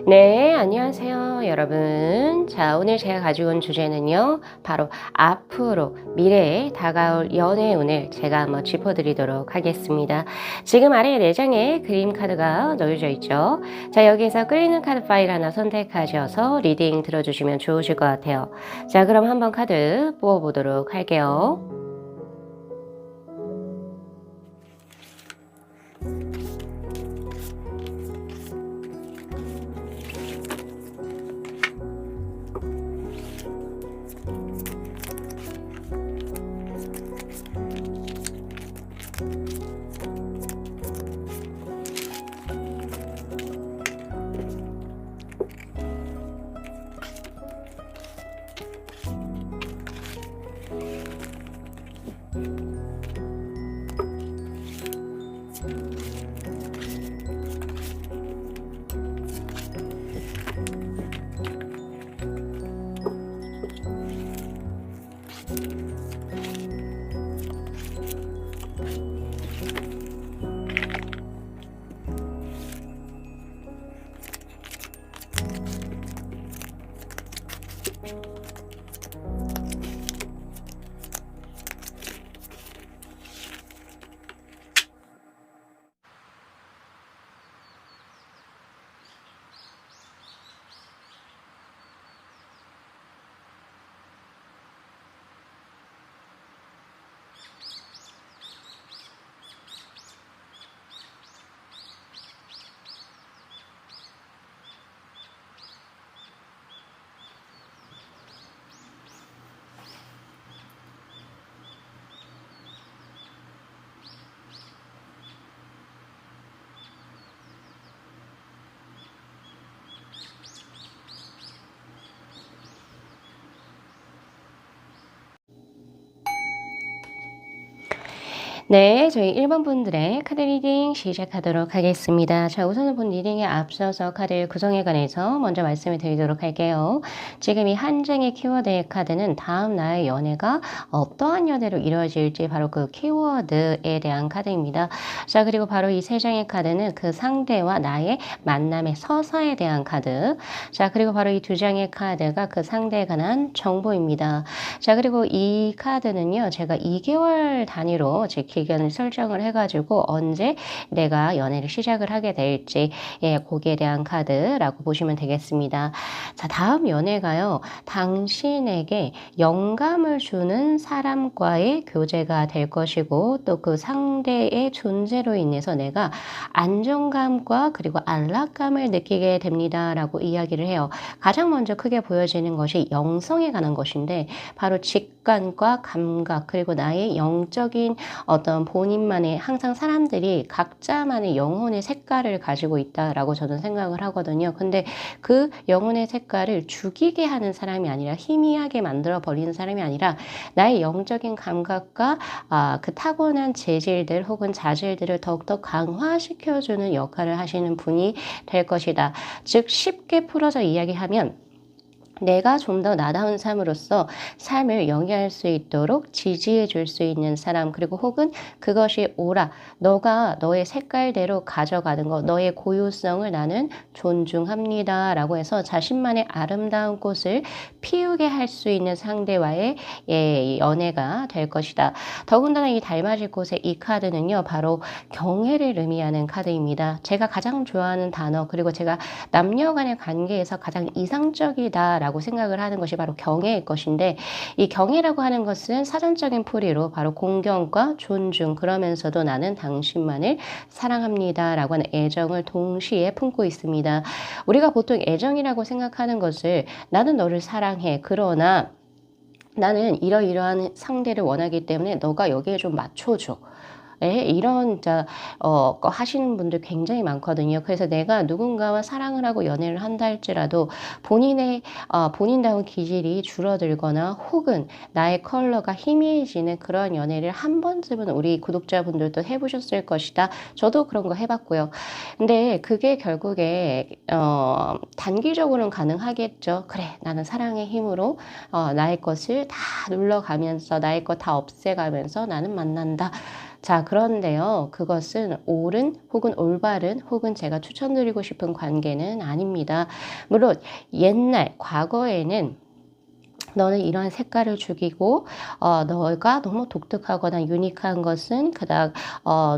네, 안녕하세요, 여러분. 자, 오늘 제가 가지고 온 주제는요, 바로 앞으로 미래에 다가올 연애운을 제가 한번 짚어드리도록 하겠습니다. 지금 아래 4장의 그림 카드가 놓여져 있죠. 자, 여기에서 끌리는 카드 파일 하나 선택하셔서 리딩 들어주시면 좋으실 것 같아요. 자, 그럼 한번 카드 뽑아보도록 할게요. 네, 저희 1번 분들의 카드 리딩 시작하도록 하겠습니다. 자, 우선은 본 리딩에 앞서서 카드 구성에 관해서 먼저 말씀을 드리도록 할게요. 지금 이 한 장의 키워드의 카드는 다음 나의 연애가 어떠한 연애로 이루어질지 바로 그 키워드에 대한 카드입니다. 자, 그리고 바로 이 세 장의 카드는 그 상대와 나의 만남의 서사에 대한 카드. 자, 그리고 바로 이 두 장의 카드가 그 상대에 관한 정보입니다. 자, 그리고 이 카드는요, 제가 2개월 단위로 제 기간을 설정을 해가지고 언제 내가 연애를 시작을 하게 될지, 거기에 대한 카드라고 보시면 되겠습니다. 자, 다음 연애가요, 당신에게 영감을 주는 사람과의 교제가 될 것이고, 또 그 상대의 존재로 인해서 내가 안정감과 그리고 안락감을 느끼게 됩니다라고 이야기를 해요. 가장 먼저 크게 보여지는 것이 영성에 관한 것인데, 바로 직관과 감각, 그리고 나의 영적인 어떤 본인만의, 항상 사람들이 각자만의 영혼의 색깔을 가지고 있다라고 저는 생각을 하거든요. 근데 그 영혼의 색깔을 죽이게 하는 사람이 아니라, 희미하게 만들어 버리는 사람이 아니라, 나의 영적인 감각과 그 타고난 재질들 혹은 자질들을 더욱더 강화시켜주는 역할을 하시는 분이 될 것이다. 즉, 쉽게 풀어서 이야기하면, 내가 좀 더 나다운 삶으로서 삶을 영위할 수 있도록 지지해 줄 수 있는 사람, 그리고 혹은 그것이 옳아, 너가 너의 색깔대로 가져가는 것, 너의 고유성을 나는 존중합니다 라고 해서 자신만의 아름다운 꽃을 피우게 할 수 있는 상대와의 연애가 될 것이다. 더군다나 이 달맞이 꽃의 이 카드는요, 바로 경애를 의미하는 카드입니다. 제가 가장 좋아하는 단어, 그리고 제가 남녀 간의 관계에서 가장 이상적이다 라고 생각을 하는 것이 바로 경애일 것인데, 이 경애라고 하는 것은 사전적인 풀이로 바로 공경과 존중, 그러면서도 나는 당신만을 사랑합니다 라고 하는 애정을 동시에 품고 있습니다. 우리가 보통 애정이라고 생각하는 것을, 나는 너를 사랑해, 그러나 나는 이러이러한 상대를 원하기 때문에 너가 여기에 좀 맞춰줘, 이런 거 하시는 분들 굉장히 많거든요. 그래서 내가 누군가와 사랑을 하고 연애를 한다 할지라도 본인의 본인다운 기질이 줄어들거나 혹은 나의 컬러가 희미해지는 그런 연애를 한 번쯤은 우리 구독자분들도 해보셨을 것이다. 저도 그런 거 해봤고요. 근데 그게 결국에 단기적으로는 가능하겠죠. 그래, 나는 사랑의 힘으로 나의 것을 다 눌러가면서, 나의 것 다 없애가면서 나는 만난다. 자, 그런데요. 그것은 옳은 혹은 올바른 혹은 제가 추천드리고 싶은 관계는 아닙니다. 물론 옛날 과거에는 너는 이런 색깔을 죽이고 너가 너무 독특하거나 유니크한 것은 그닥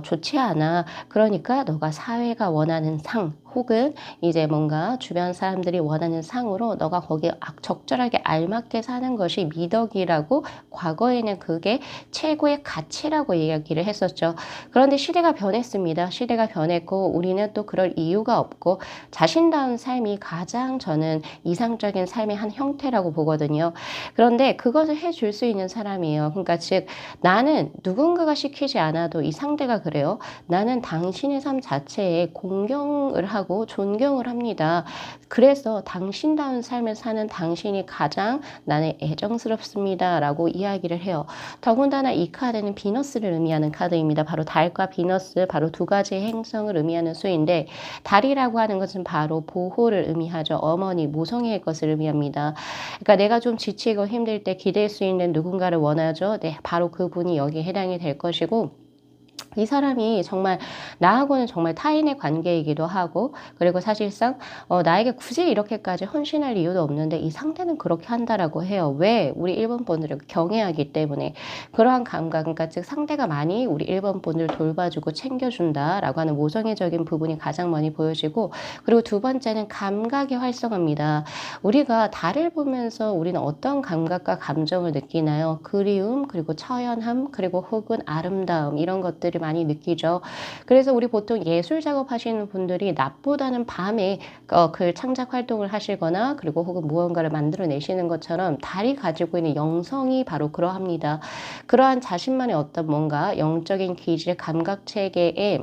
좋지 않아. 그러니까 너가 사회가 원하는 상 혹은 이제 뭔가 주변 사람들이 원하는 상으로 너가 거기에 적절하게 알맞게 사는 것이 미덕이라고 과거에는 그게 최고의 가치라고 이야기를 했었죠. 그런데 시대가 변했습니다. 시대가 변했고 우리는 또 그럴 이유가 없고 자신다운 삶이 가장 저는 이상적인 삶의 한 형태라고 보거든요. 그런데 그것을 해줄 수 있는 사람이에요. 그러니까 즉 나는 누군가가 시키지 않아도 이 상대가 그래요. 나는 당신의 삶 자체에 공경을 하고 존경을 합니다. 그래서 당신다운 삶을 사는 당신이 가장 나는 애정스럽습니다. 라고 이야기를 해요. 더군다나 이 카드는 비너스를 의미하는 카드입니다. 바로 달과 비너스, 바로 두 가지의 행성을 의미하는 수인데 달이라고 하는 것은 바로 보호를 의미하죠. 어머니, 모성애의 것을 의미합니다. 그러니까 내가 좀 지치고 힘들 때 기댈 수 있는 누군가를 원하죠. 네, 바로 그분이 여기에 해당이 될 것이고 이 사람이 정말 나하고는 정말 타인의 관계이기도 하고 그리고 사실상 나에게 굳이 이렇게까지 헌신할 이유도 없는데 이 상대는 그렇게 한다라고 해요. 왜? 우리 일본 분들을 경외하기 때문에 그러한 감각, 그러니까 즉 상대가 많이 우리 일본 분들을 돌봐주고 챙겨준다라고 하는 모성애적인 부분이 가장 많이 보여지고 그리고 두 번째는 감각의 활성화입니다. 우리가 달을 보면서 우리는 어떤 감각과 감정을 느끼나요? 그리움, 그리고 처연함, 그리고 혹은 아름다움 이런 것들을 많이 느끼죠. 그래서 우리 보통 예술 작업하시는 분들이 낮보다는 밤에 글 창작 활동을 하시거나 그리고 혹은 무언가를 만들어내시는 것처럼 달이 가지고 있는 영성이 바로 그러합니다. 그러한 자신만의 어떤 뭔가 영적인 기질, 감각 체계에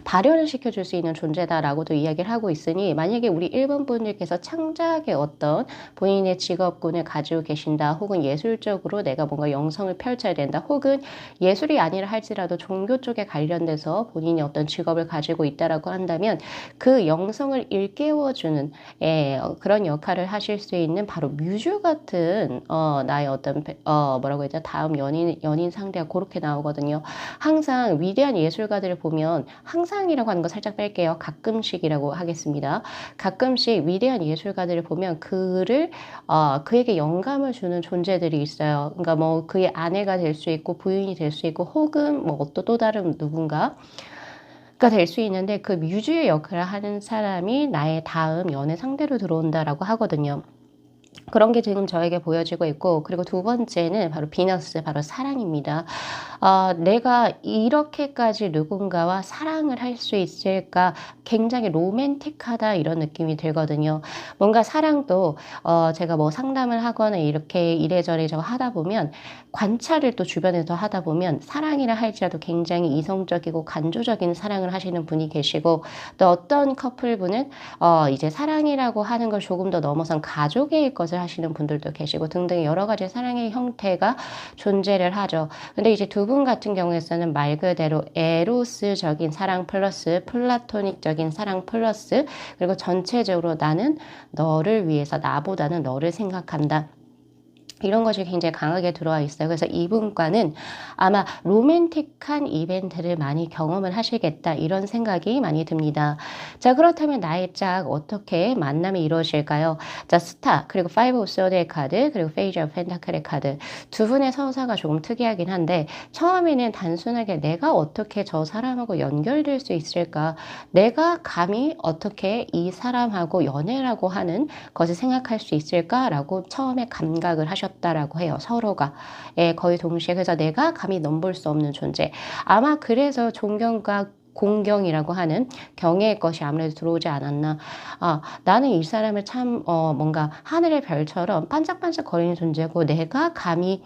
발현을 시켜줄 수 있는 존재다라고도 이야기를 하고 있으니 만약에 우리 일본 분들께서 창작의 어떤 본인의 직업군을 가지고 계신다 혹은 예술적으로 내가 뭔가 영성을 펼쳐야 된다 혹은 예술이 아니라 할지라도 종교 쪽에 관련돼서 본인이 어떤 직업을 가지고 있다라고 한다면 그 영성을 일깨워주는 그런 역할을 하실 수 있는 바로 뮤즈 같은 나의 어떤 뭐라고 해야 되나 다음 연인 상대가 그렇게 나오거든요. 항상 위대한 예술가들을 보면 항상이라고 하는 거 살짝 뺄게요. 가끔씩이라고 하겠습니다. 가끔씩 위대한 예술가들을 보면 그에게 영감을 주는 존재들이 있어요. 그러니까 뭐 그의 아내가 될 수 있고 부인이 될 수 있고 혹은 뭐 또 다른 누군가 가 될 수 있는데 그 뮤즈의 역할을 하는 사람이 나의 다음 연애 상대로 들어온다라고 하거든요. 그런 게 지금 저에게 보여지고 있고 그리고 두 번째는 바로 비너스, 바로 사랑입니다. 내가 이렇게까지 누군가와 사랑을 할 수 있을까 굉장히 로맨틱하다 이런 느낌이 들거든요. 뭔가 사랑도 제가 뭐 상담을 하거나 이렇게 이래저래 저 하다 보면 관찰을 또 주변에서 하다 보면 사랑이라 할지라도 굉장히 이성적이고 간조적인 사랑을 하시는 분이 계시고 또 어떤 커플분은 이제 사랑이라고 하는 걸 조금 더 넘어선 가족의 것을 하시는 분들도 계시고 등등 여러 가지 사랑의 형태가 존재를 하죠. 근데 이제 두 분 같은 경우에서는 말 그대로 에로스적인 사랑 플러스 플라토닉적인 사랑 플러스 그리고 전체적으로 나는 너를 위해서 나보다는 너를 생각한다. 이런 것이 굉장히 강하게 들어와 있어요. 그래서 이분과는 아마 로맨틱한 이벤트를 많이 경험을 하시겠다 이런 생각이 많이 듭니다. 자, 그렇다면 나의 짝 어떻게 만남이 이루어질까요? 자, 스타 그리고 파이브 오브 소드의 카드 그리고 페이지 오브 펜타클의 카드 두 분의 서사가 조금 특이하긴 한데 처음에는 단순하게 내가 어떻게 저 사람하고 연결될 수 있을까? 내가 감히 어떻게 이 사람하고 연애라고 하는 것을 생각할 수 있을까라고 처음에 감각을 하셨다라고 해요. 서로가 거의 동시에. 그래서 내가 감히 넘볼 수 없는 존재. 아마 그래서 존경과 공경이라고 하는 경애의 것이 아무래도 들어오지 않았나. 나는 이 사람을 참 뭔가 하늘의 별처럼 반짝반짝 거리는 존재고 내가 감히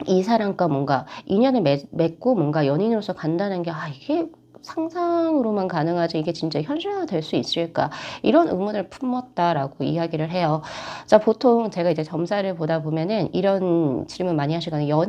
이 사람과 뭔가 인연을 맺고 뭔가 연인으로서 간다는 게 이게 상상으로만 가능하지 이게 진짜 현실화 될 수 있을까? 이런 의문을 품었다라고 이야기를 해요. 자, 보통 제가 이제 점사를 보다 보면은 이런 질문 많이 하시거든요.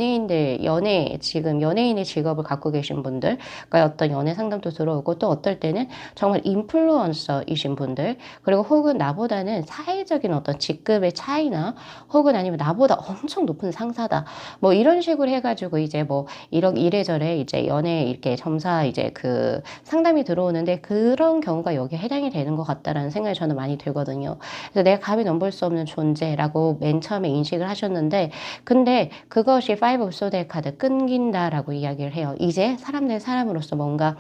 지금 연예인의 직업을 갖고 계신 분들, 그러니까 어떤 연애 상담도 들어오고 또 어떨 때는 정말 인플루언서이신 분들, 그리고 혹은 나보다는 사회적인 어떤 직급의 차이나 혹은 아니면 나보다 엄청 높은 상사다. 뭐 이런 식으로 해가지고 이제 뭐 이래저래 이제 연애 이렇게 점사 이제 그 상담이 들어오는데 그런 경우가 여기에 해당이 되는 것 같다라는 생각이 저는 많이 들거든요. 그래서 내가 감히 넘볼 수 없는 존재라고 맨 처음에 인식을 하셨는데 근데 그것이 Five of Swords 카드 끊긴다라고 이야기를 해요. 이제 사람 대 사람으로서 뭔가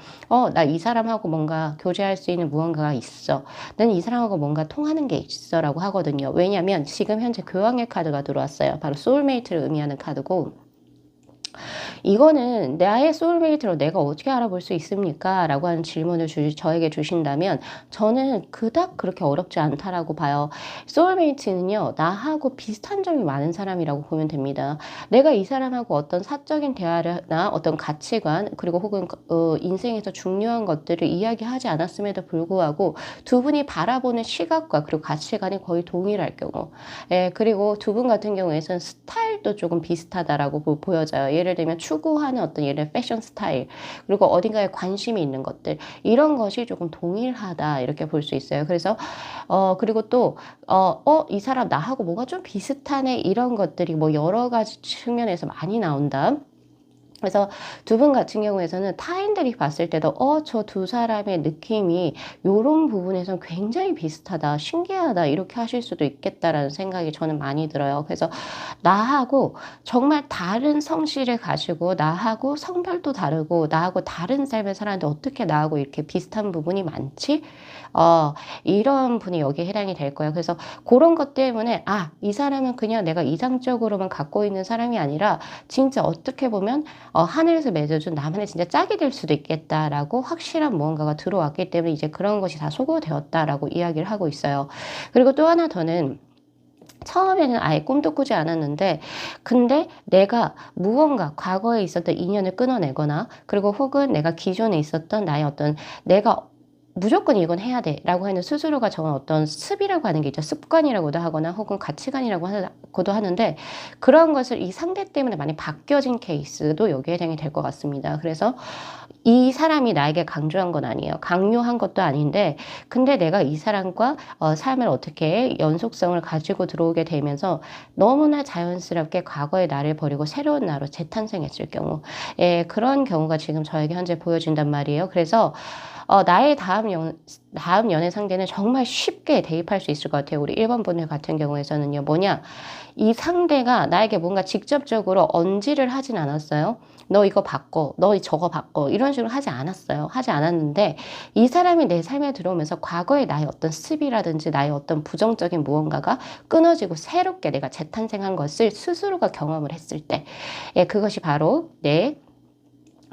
나 이 사람하고 뭔가 교제할 수 있는 무언가가 있어. 나는 이 사람하고 뭔가 통하는 게 있어라고 하거든요. 왜냐하면 지금 현재 교황의 카드가 들어왔어요. 바로 소울메이트를 의미하는 카드고 이거는 나의 소울메이트로 내가 어떻게 알아볼 수 있습니까? 라고 하는 질문을 저에게 주신다면 저는 그닥 그렇게 어렵지 않다라고 봐요. 소울메이트는요, 나하고 비슷한 점이 많은 사람이라고 보면 됩니다. 내가 이 사람하고 어떤 사적인 대화나 어떤 가치관, 그리고 혹은 인생에서 중요한 것들을 이야기하지 않았음에도 불구하고 두 분이 바라보는 시각과 그리고 가치관이 거의 동일할 경우. 예, 그리고 두 분 같은 경우에는 스타일도 조금 비슷하다라고 보여져요. 예를 들면 추구하는 어떤 예를 패션 스타일 그리고 어딘가에 관심이 있는 것들 이런 것이 조금 동일하다 이렇게 볼 수 있어요. 그래서 그리고 또 이 사람 나하고 뭐가 좀 비슷하네 이런 것들이 뭐 여러 가지 측면에서 많이 나온다. 그래서 두 분 같은 경우에서는 타인들이 봤을 때도 저 두 사람의 느낌이 요런 부분에서 굉장히 비슷하다, 신기하다 이렇게 하실 수도 있겠다라는 생각이 저는 많이 들어요. 그래서 나하고 정말 다른 성씨를 가지고 나하고 성별도 다르고 나하고 다른 삶을 살았는데 어떻게 나하고 이렇게 비슷한 부분이 많지? 이런 분이 여기에 해당이 될 거예요. 그래서 그런 것 때문에 이 사람은 그냥 내가 이상적으로만 갖고 있는 사람이 아니라 진짜 어떻게 보면 하늘에서 맺어준 나만의 진짜 짝이 될 수도 있겠다라고 확실한 무언가가 들어왔기 때문에 이제 그런 것이 다 소거되었다라고 이야기를 하고 있어요. 그리고 또 하나 더는 처음에는 아예 꿈도 꾸지 않았는데 근데 내가 무언가 과거에 있었던 인연을 끊어내거나 그리고 혹은 내가 기존에 있었던 나의 어떤 내가 무조건 이건 해야 돼 라고 하는 스스로가 정한 어떤 습이라고 하는 게 있죠. 습관이라고도 하거나 혹은 가치관이라고도 하는데 그런 것을 이 상대 때문에 많이 바뀌어진 케이스도 여기에 해당이 될 것 같습니다. 그래서 이 사람이 나에게 강조한 건 아니에요. 강요한 것도 아닌데 근데 내가 이 사람과 삶을 어떻게 연속성을 가지고 들어오게 되면서 너무나 자연스럽게 과거의 나를 버리고 새로운 나로 재탄생했을 경우 그런 경우가 지금 저에게 현재 보여진단 말이에요. 그래서 나의 다음 연애 상대는 정말 쉽게 대입할 수 있을 것 같아요. 우리 1번 분들 같은 경우에서는요. 뭐냐? 이 상대가 나에게 뭔가 직접적으로 언지를 하진 않았어요. 너 이거 바꿔, 너 저거 바꿔 이런 식으로 하지 않았어요. 하지 않았는데 이 사람이 내 삶에 들어오면서 과거의 나의 어떤 습이라든지 나의 어떤 부정적인 무언가가 끊어지고 새롭게 내가 재탄생한 것을 스스로가 경험을 했을 때 그것이 바로 내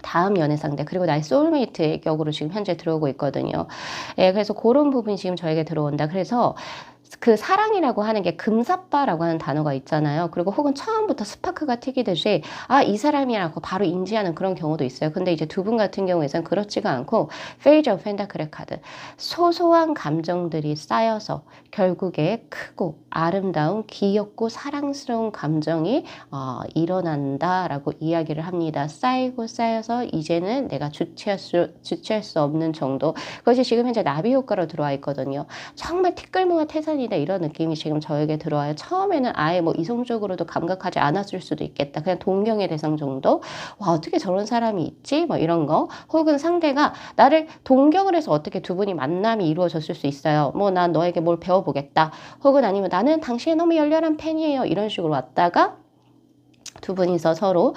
다음 연애 상대 그리고 나의 소울메이트의 격으로 지금 현재 들어오고 있거든요. 그래서 그런 부분이 지금 저에게 들어온다. 그래서 그 사랑이라고 하는 게 금사빠라고 하는 단어가 있잖아요. 그리고 혹은 처음부터 스파크가 튀기듯이 이 사람이라고 바로 인지하는 그런 경우도 있어요. 근데 이제 두 분 같은 경우에선 그렇지가 않고 페이지 오브 펜타클의 카드 소소한 감정들이 쌓여서 결국에 크고 아름다운 귀엽고 사랑스러운 감정이 일어난다라고 이야기를 합니다. 쌓이고 쌓여서 이제는 내가 주체할 수 없는 정도 그것이 지금 현재 나비 효과로 들어와 있거든요. 정말 티끌모아 태산이다 이런 느낌이 지금 저에게 들어와요. 처음에는 아예 뭐 이성적으로도 감각하지 않았을 수도 있겠다. 그냥 동경의 대상 정도. 와 어떻게 저런 사람이 있지? 뭐 이런 거. 혹은 상대가 나를 동경을 해서 어떻게 두 분이 만남이 이루어졌을 수 있어요. 뭐 난 너에게 뭘 배워보겠다. 혹은 아니면 나는 당신의 너무 열렬한 팬이에요. 이런 식으로 왔다가 두 분이서 서로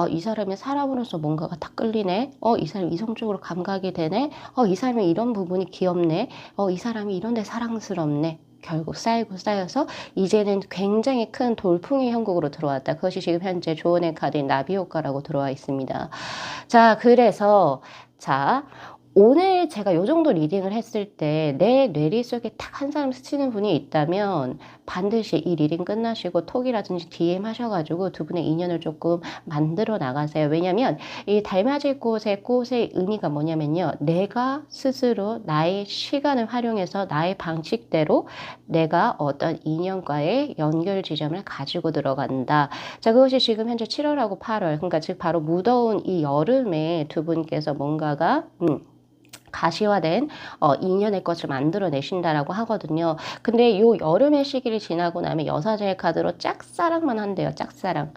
이 사람의 사람으로서 뭔가가 딱 끌리네. 이 사람이 이성적으로 감각이 되네. 이 사람이 이런 부분이 귀엽네. 이 사람이 이런 데 사랑스럽네. 결국 쌓이고 쌓여서 이제는 굉장히 큰 돌풍의 형국으로 들어왔다. 그것이 지금 현재 조언의 카드인 나비 효과라고 들어와 있습니다. 자, 그래서 자 오늘 제가 요 정도 리딩을 했을 때 내 뇌리 속에 딱 한 사람 스치는 분이 있다면 반드시 이 리딩 끝나시고 톡이라든지 DM 하셔가지고 두 분의 인연을 조금 만들어 나가세요. 왜냐면 이 달맞이 꽃의 의미가 뭐냐면요. 내가 스스로 나의 시간을 활용해서 나의 방식대로 내가 어떤 인연과의 연결 지점을 가지고 들어간다. 자, 그것이 지금 현재 7월하고 8월, 그러니까 즉 바로 무더운 이 여름에 두 분께서 뭔가가 가시화된 인연의 것을 만들어내신다라고 하거든요. 근데 요 여름의 시기를 지나고 나면 여사제의 카드로 짝사랑만 한대요. 짝사랑.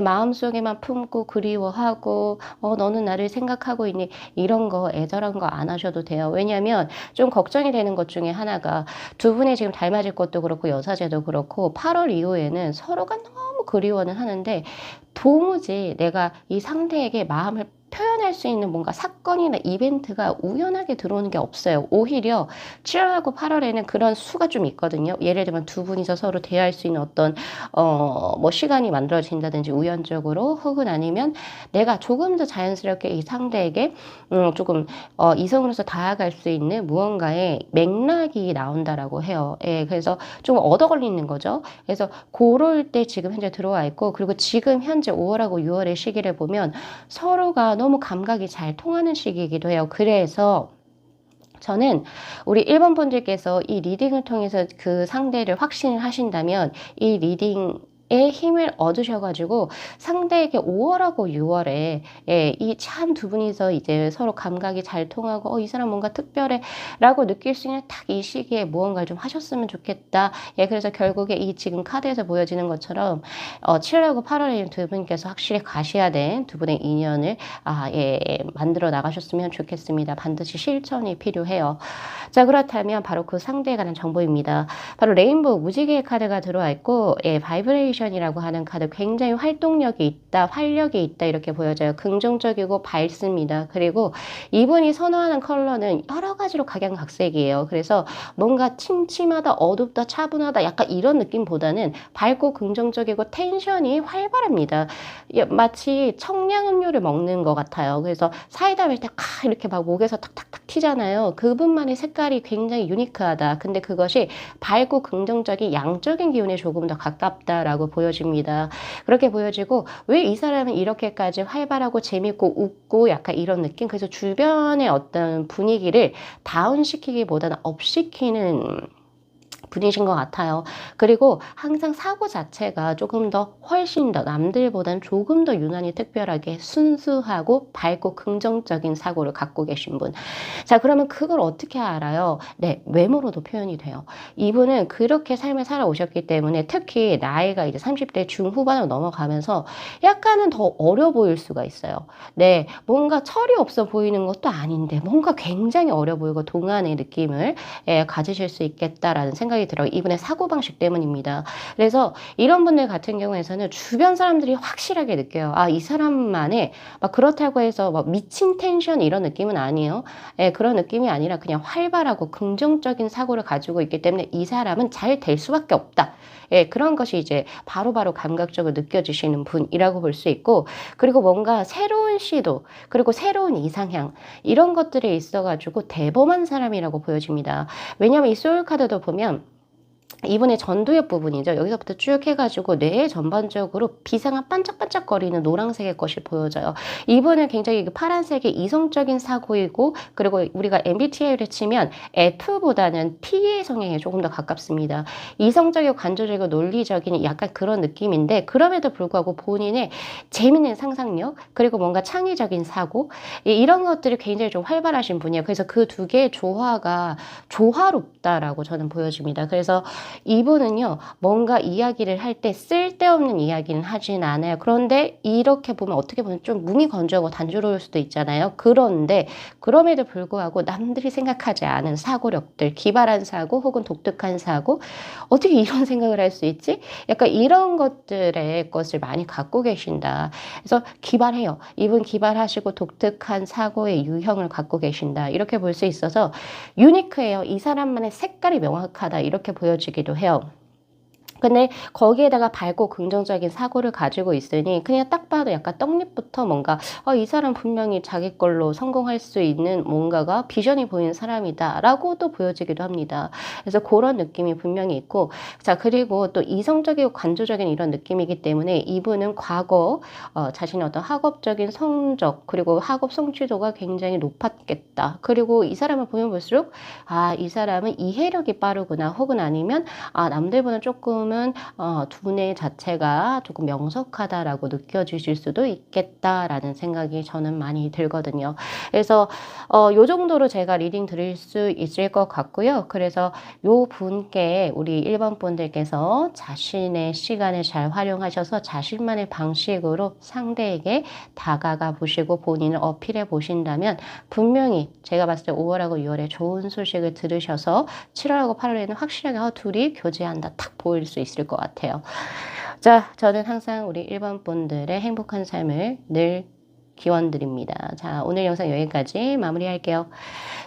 마음속에만 품고 그리워하고 너는 나를 생각하고 있니? 이런 거 애절한 거 안 하셔도 돼요. 왜냐면 좀 걱정이 되는 것 중에 하나가 두 분이 지금 닮아질 것도 그렇고 여사제도 그렇고 8월 이후에는 서로가 너무 그리워는 하는데 도무지 내가 이 상대에게 마음을 표현할 수 있는 뭔가 사건이나 이벤트가 우연하게 들어오는 게 없어요. 오히려 7월하고 8월에는 그런 수가 좀 있거든요. 예를 들면 두 분이서 서로 대화할 수 있는 어떤 뭐 시간이 만들어진다든지 우연적으로 혹은 아니면 내가 조금 더 자연스럽게 이 상대에게 조금 이성으로서 다가갈 수 있는 무언가의 맥락이 나온다라고 해요. 예, 그래서 좀 얻어 걸리는 거죠. 그래서 그럴 때 지금 현재 들어와 있고 그리고 지금 현재 5월하고 6월의 시기를 보면 서로가 너무 감각이 잘 통하는 시기이기도 해요. 그래서 저는 우리 1번 분들께서 이 리딩을 통해서 그 상대를 확신을 하신다면 이 리딩 의 힘을 얻으셔가지고 상대에게 5월하고 6월에 이 참 두 분이서 이제 서로 감각이 잘 통하고 이 사람 뭔가 특별해 라고 느낄 수 있는 딱 이 시기에 무언가를 좀 하셨으면 좋겠다. 그래서 결국에 이 지금 카드에서 보여지는 것처럼 7월하고 8월에 두 분께서 확실히 가셔야 된 두 분의 인연을 만들어 나가셨으면 좋겠습니다. 반드시 실천이 필요해요. 자, 그렇다면 바로 그 상대에 관한 정보입니다. 바로 레인보우 무지개의 카드가 들어와 있고 바이브레이션이라고 하는 카드 굉장히 활동력이 있다, 활력이 있다 이렇게 보여져요. 긍정적이고 밝습니다. 그리고 이분이 선호하는 컬러는 여러 가지로 각양각색이에요. 그래서 뭔가 침침하다, 어둡다, 차분하다 약간 이런 느낌보다는 밝고 긍정적이고 텐션이 활발합니다. 마치 청량음료를 먹는 것 같아요. 그래서 사이다 멜 때 이렇게 막 목에서 탁탁탁 튀잖아요. 그분만의 색깔이 굉장히 유니크하다. 근데 그것이 밝고 긍정적인 양적인 기운에 조금 더 가깝다라고 보여집니다. 그렇게 보여지고 왜 이 사람은 이렇게까지 활발하고 재밌고 웃고 약간 이런 느낌? 그래서 주변의 어떤 분위기를 다운시키기보다는 업시키는 분이신 것 같아요. 그리고 항상 사고 자체가 조금 더 훨씬 더 남들보다는 조금 더 유난히 특별하게 순수하고 밝고 긍정적인 사고를 갖고 계신 분. 자, 그러면 그걸 어떻게 알아요? 네, 외모로도 표현이 돼요. 이분은 그렇게 삶을 살아오셨기 때문에 특히 나이가 이제 30대 중후반으로 넘어가면서 약간은 더 어려 보일 수가 있어요. 네, 뭔가 철이 없어 보이는 것도 아닌데 뭔가 굉장히 어려 보이고 동안의 느낌을 가지실 수 있겠다라는 생각이 들어요. 이분의 사고방식 때문입니다. 그래서 이런 분들 같은 경우에서는 주변 사람들이 확실하게 느껴요. 아, 이 사람만의 막 그렇다고 해서 막 미친 텐션 이런 느낌은 아니에요. 그런 느낌이 아니라 그냥 활발하고 긍정적인 사고를 가지고 있기 때문에 이 사람은 잘 될 수밖에 없다. 그런 것이 이제 바로바로 감각적으로 느껴지시는 분이라고 볼 수 있고 그리고 뭔가 새로운 시도 그리고 새로운 이상향 이런 것들에 있어가지고 대범한 사람이라고 보여집니다. 왜냐하면 이 소울카드도 보면 이분의 전두엽 부분이죠. 여기서부터 쭉 해가지고 뇌에 전반적으로 비상한 반짝반짝거리는 노란색의 것이 보여져요. 이분은 굉장히 파란색이 이성적인 사고이고 그리고 우리가 MBTI를 치면 F보다는 T의 성향에 조금 더 가깝습니다. 이성적이고 관조적이고 논리적인 약간 그런 느낌인데 그럼에도 불구하고 본인의 재밌는 상상력 그리고 뭔가 창의적인 사고 이런 것들이 굉장히 좀 활발하신 분이에요. 그래서 그 두 개의 조화가 조화롭다라고 저는 보여집니다. 그래서 이분은요, 뭔가 이야기를 할 때 쓸데없는 이야기는 하진 않아요. 그런데 이렇게 보면 어떻게 보면 좀 무미건조하고 단조로울 수도 있잖아요. 그런데 그럼에도 불구하고 남들이 생각하지 않은 사고력들, 기발한 사고 혹은 독특한 사고, 어떻게 이런 생각을 할 수 있지? 약간 이런 것들의 것을 많이 갖고 계신다. 그래서 기발해요. 이분 기발하시고 독특한 사고의 유형을 갖고 계신다. 이렇게 볼 수 있어서 유니크해요. 이 사람만의 색깔이 명확하다. 이렇게 보여지기도 해요. 근데 거기에다가 밝고 긍정적인 사고를 가지고 있으니 그냥 딱 봐도 약간 떡잎부터 뭔가 이 사람 분명히 자기 걸로 성공할 수 있는 뭔가가 비전이 보이는 사람이다라고도 보여지기도 합니다. 그래서 그런 느낌이 분명히 있고 자 그리고 또 이성적이고 관조적인 이런 느낌이기 때문에 이분은 과거 자신의 어떤 학업적인 성적 그리고 학업 성취도가 굉장히 높았겠다. 그리고 이 사람을 보면 볼수록 이 사람은 이해력이 빠르구나 혹은 아니면 남들보다 조금은 두뇌 자체가 조금 명석하다라고 느껴지실 수도 있겠다라는 생각이 저는 많이 들거든요. 그래서 요 정도로 제가 리딩 드릴 수 있을 것 같고요. 그래서 요 분께 우리 1번 분들께서 자신의 시간을 잘 활용하셔서 자신만의 방식으로 상대에게 다가가 보시고 본인을 어필해 보신다면 분명히 제가 봤을 때 5월하고 6월에 좋은 소식을 들으셔서 7월하고 8월에는 확실하게 둘이 교제한다 탁 보일 수 있을 것 같아요. 자, 저는 항상 우리 1번 분들의 행복한 삶을 늘 기원드립니다. 자, 오늘 영상 여기까지 마무리할게요.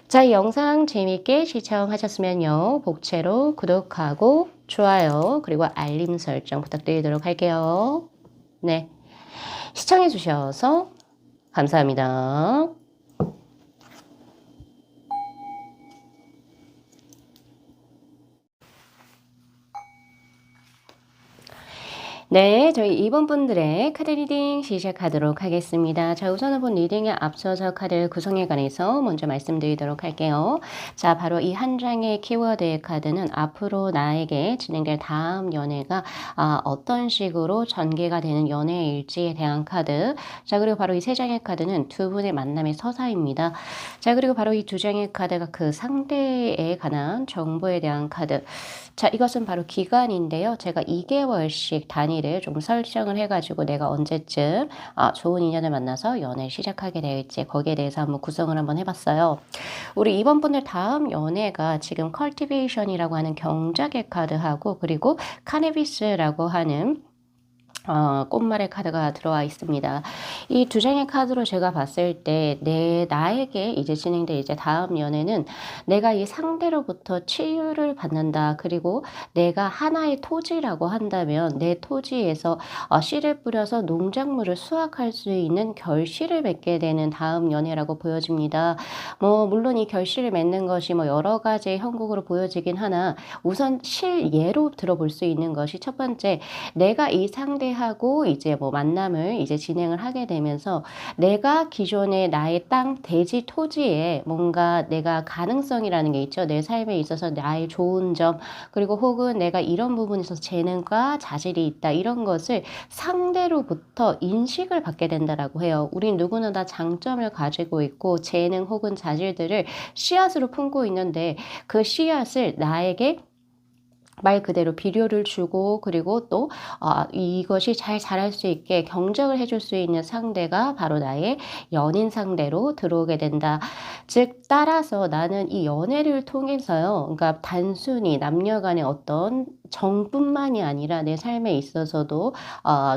자, 이 영상 재미있게 시청하셨으면요. 복채로 구독하고 좋아요 그리고 알림 설정 부탁드리도록 할게요. 네, 시청해 주셔서 감사합니다. 네, 저희 2번 분들의 카드 리딩 시작하도록 하겠습니다. 자, 우선은 본 리딩에 앞서서 카드 구성에 관해서 먼저 말씀드리도록 할게요. 자, 바로 이 한 장의 키워드의 카드는 앞으로 나에게 진행될 다음 연애가 어떤 식으로 전개가 되는 연애일지에 대한 카드. 자, 그리고 바로 이 세 장의 카드는 두 분의 만남의 서사입니다. 자, 그리고 바로 이 두 장의 카드가 그 상대에 관한 정보에 대한 카드. 자, 이것은 바로 기간인데요. 제가 2개월씩 단위를 좀 설정을 해가지고 내가 언제쯤 좋은 인연을 만나서 연애를 시작하게 될지 거기에 대해서 한번 구성을 한번 해봤어요. 우리 2번 분들 다음 연애가 지금 컬티베이션이라고 하는 경작의 카드하고 그리고 카네비스라고 하는 꽃말의 카드가 들어와 있습니다. 이 두 장의 카드로 제가 봤을 때 나에게 이제 진행될 이제 다음 연애는 내가 이 상대로부터 치유를 받는다. 그리고 내가 하나의 토지라고 한다면 내 토지에서 씨를 뿌려서 농작물을 수확할 수 있는 결실을 맺게 되는 다음 연애라고 보여집니다. 물론 이 결실을 맺는 것이 여러 가지의 형국으로 보여지긴 하나 우선 실예로 들어볼 수 있는 것이 첫 번째 내가 이 상대하고 이제 만남을 이제 진행을 하게 되면서 내가 기존의 나의 땅, 대지, 토지에 뭔가 내가 가능성이라는 게 있죠. 내 삶에 있어서 나의 좋은 점, 그리고 혹은 내가 이런 부분에서 재능과 자질이 있다. 이런 것을 상대로부터 인식을 받게 된다라고 해요. 우린 누구나 다 장점을 가지고 있고 재능 혹은 자질들을 씨앗으로 품고 있는데 그 씨앗을 나에게 말 그대로 비료를 주고 그리고 또 이것이 잘 자랄 수 있게 경작을 해줄 수 있는 상대가 바로 나의 연인 상대로 들어오게 된다. 즉 따라서 나는 이 연애를 통해서요. 그러니까 단순히 남녀 간의 어떤 정뿐만이 아니라 내 삶에 있어서도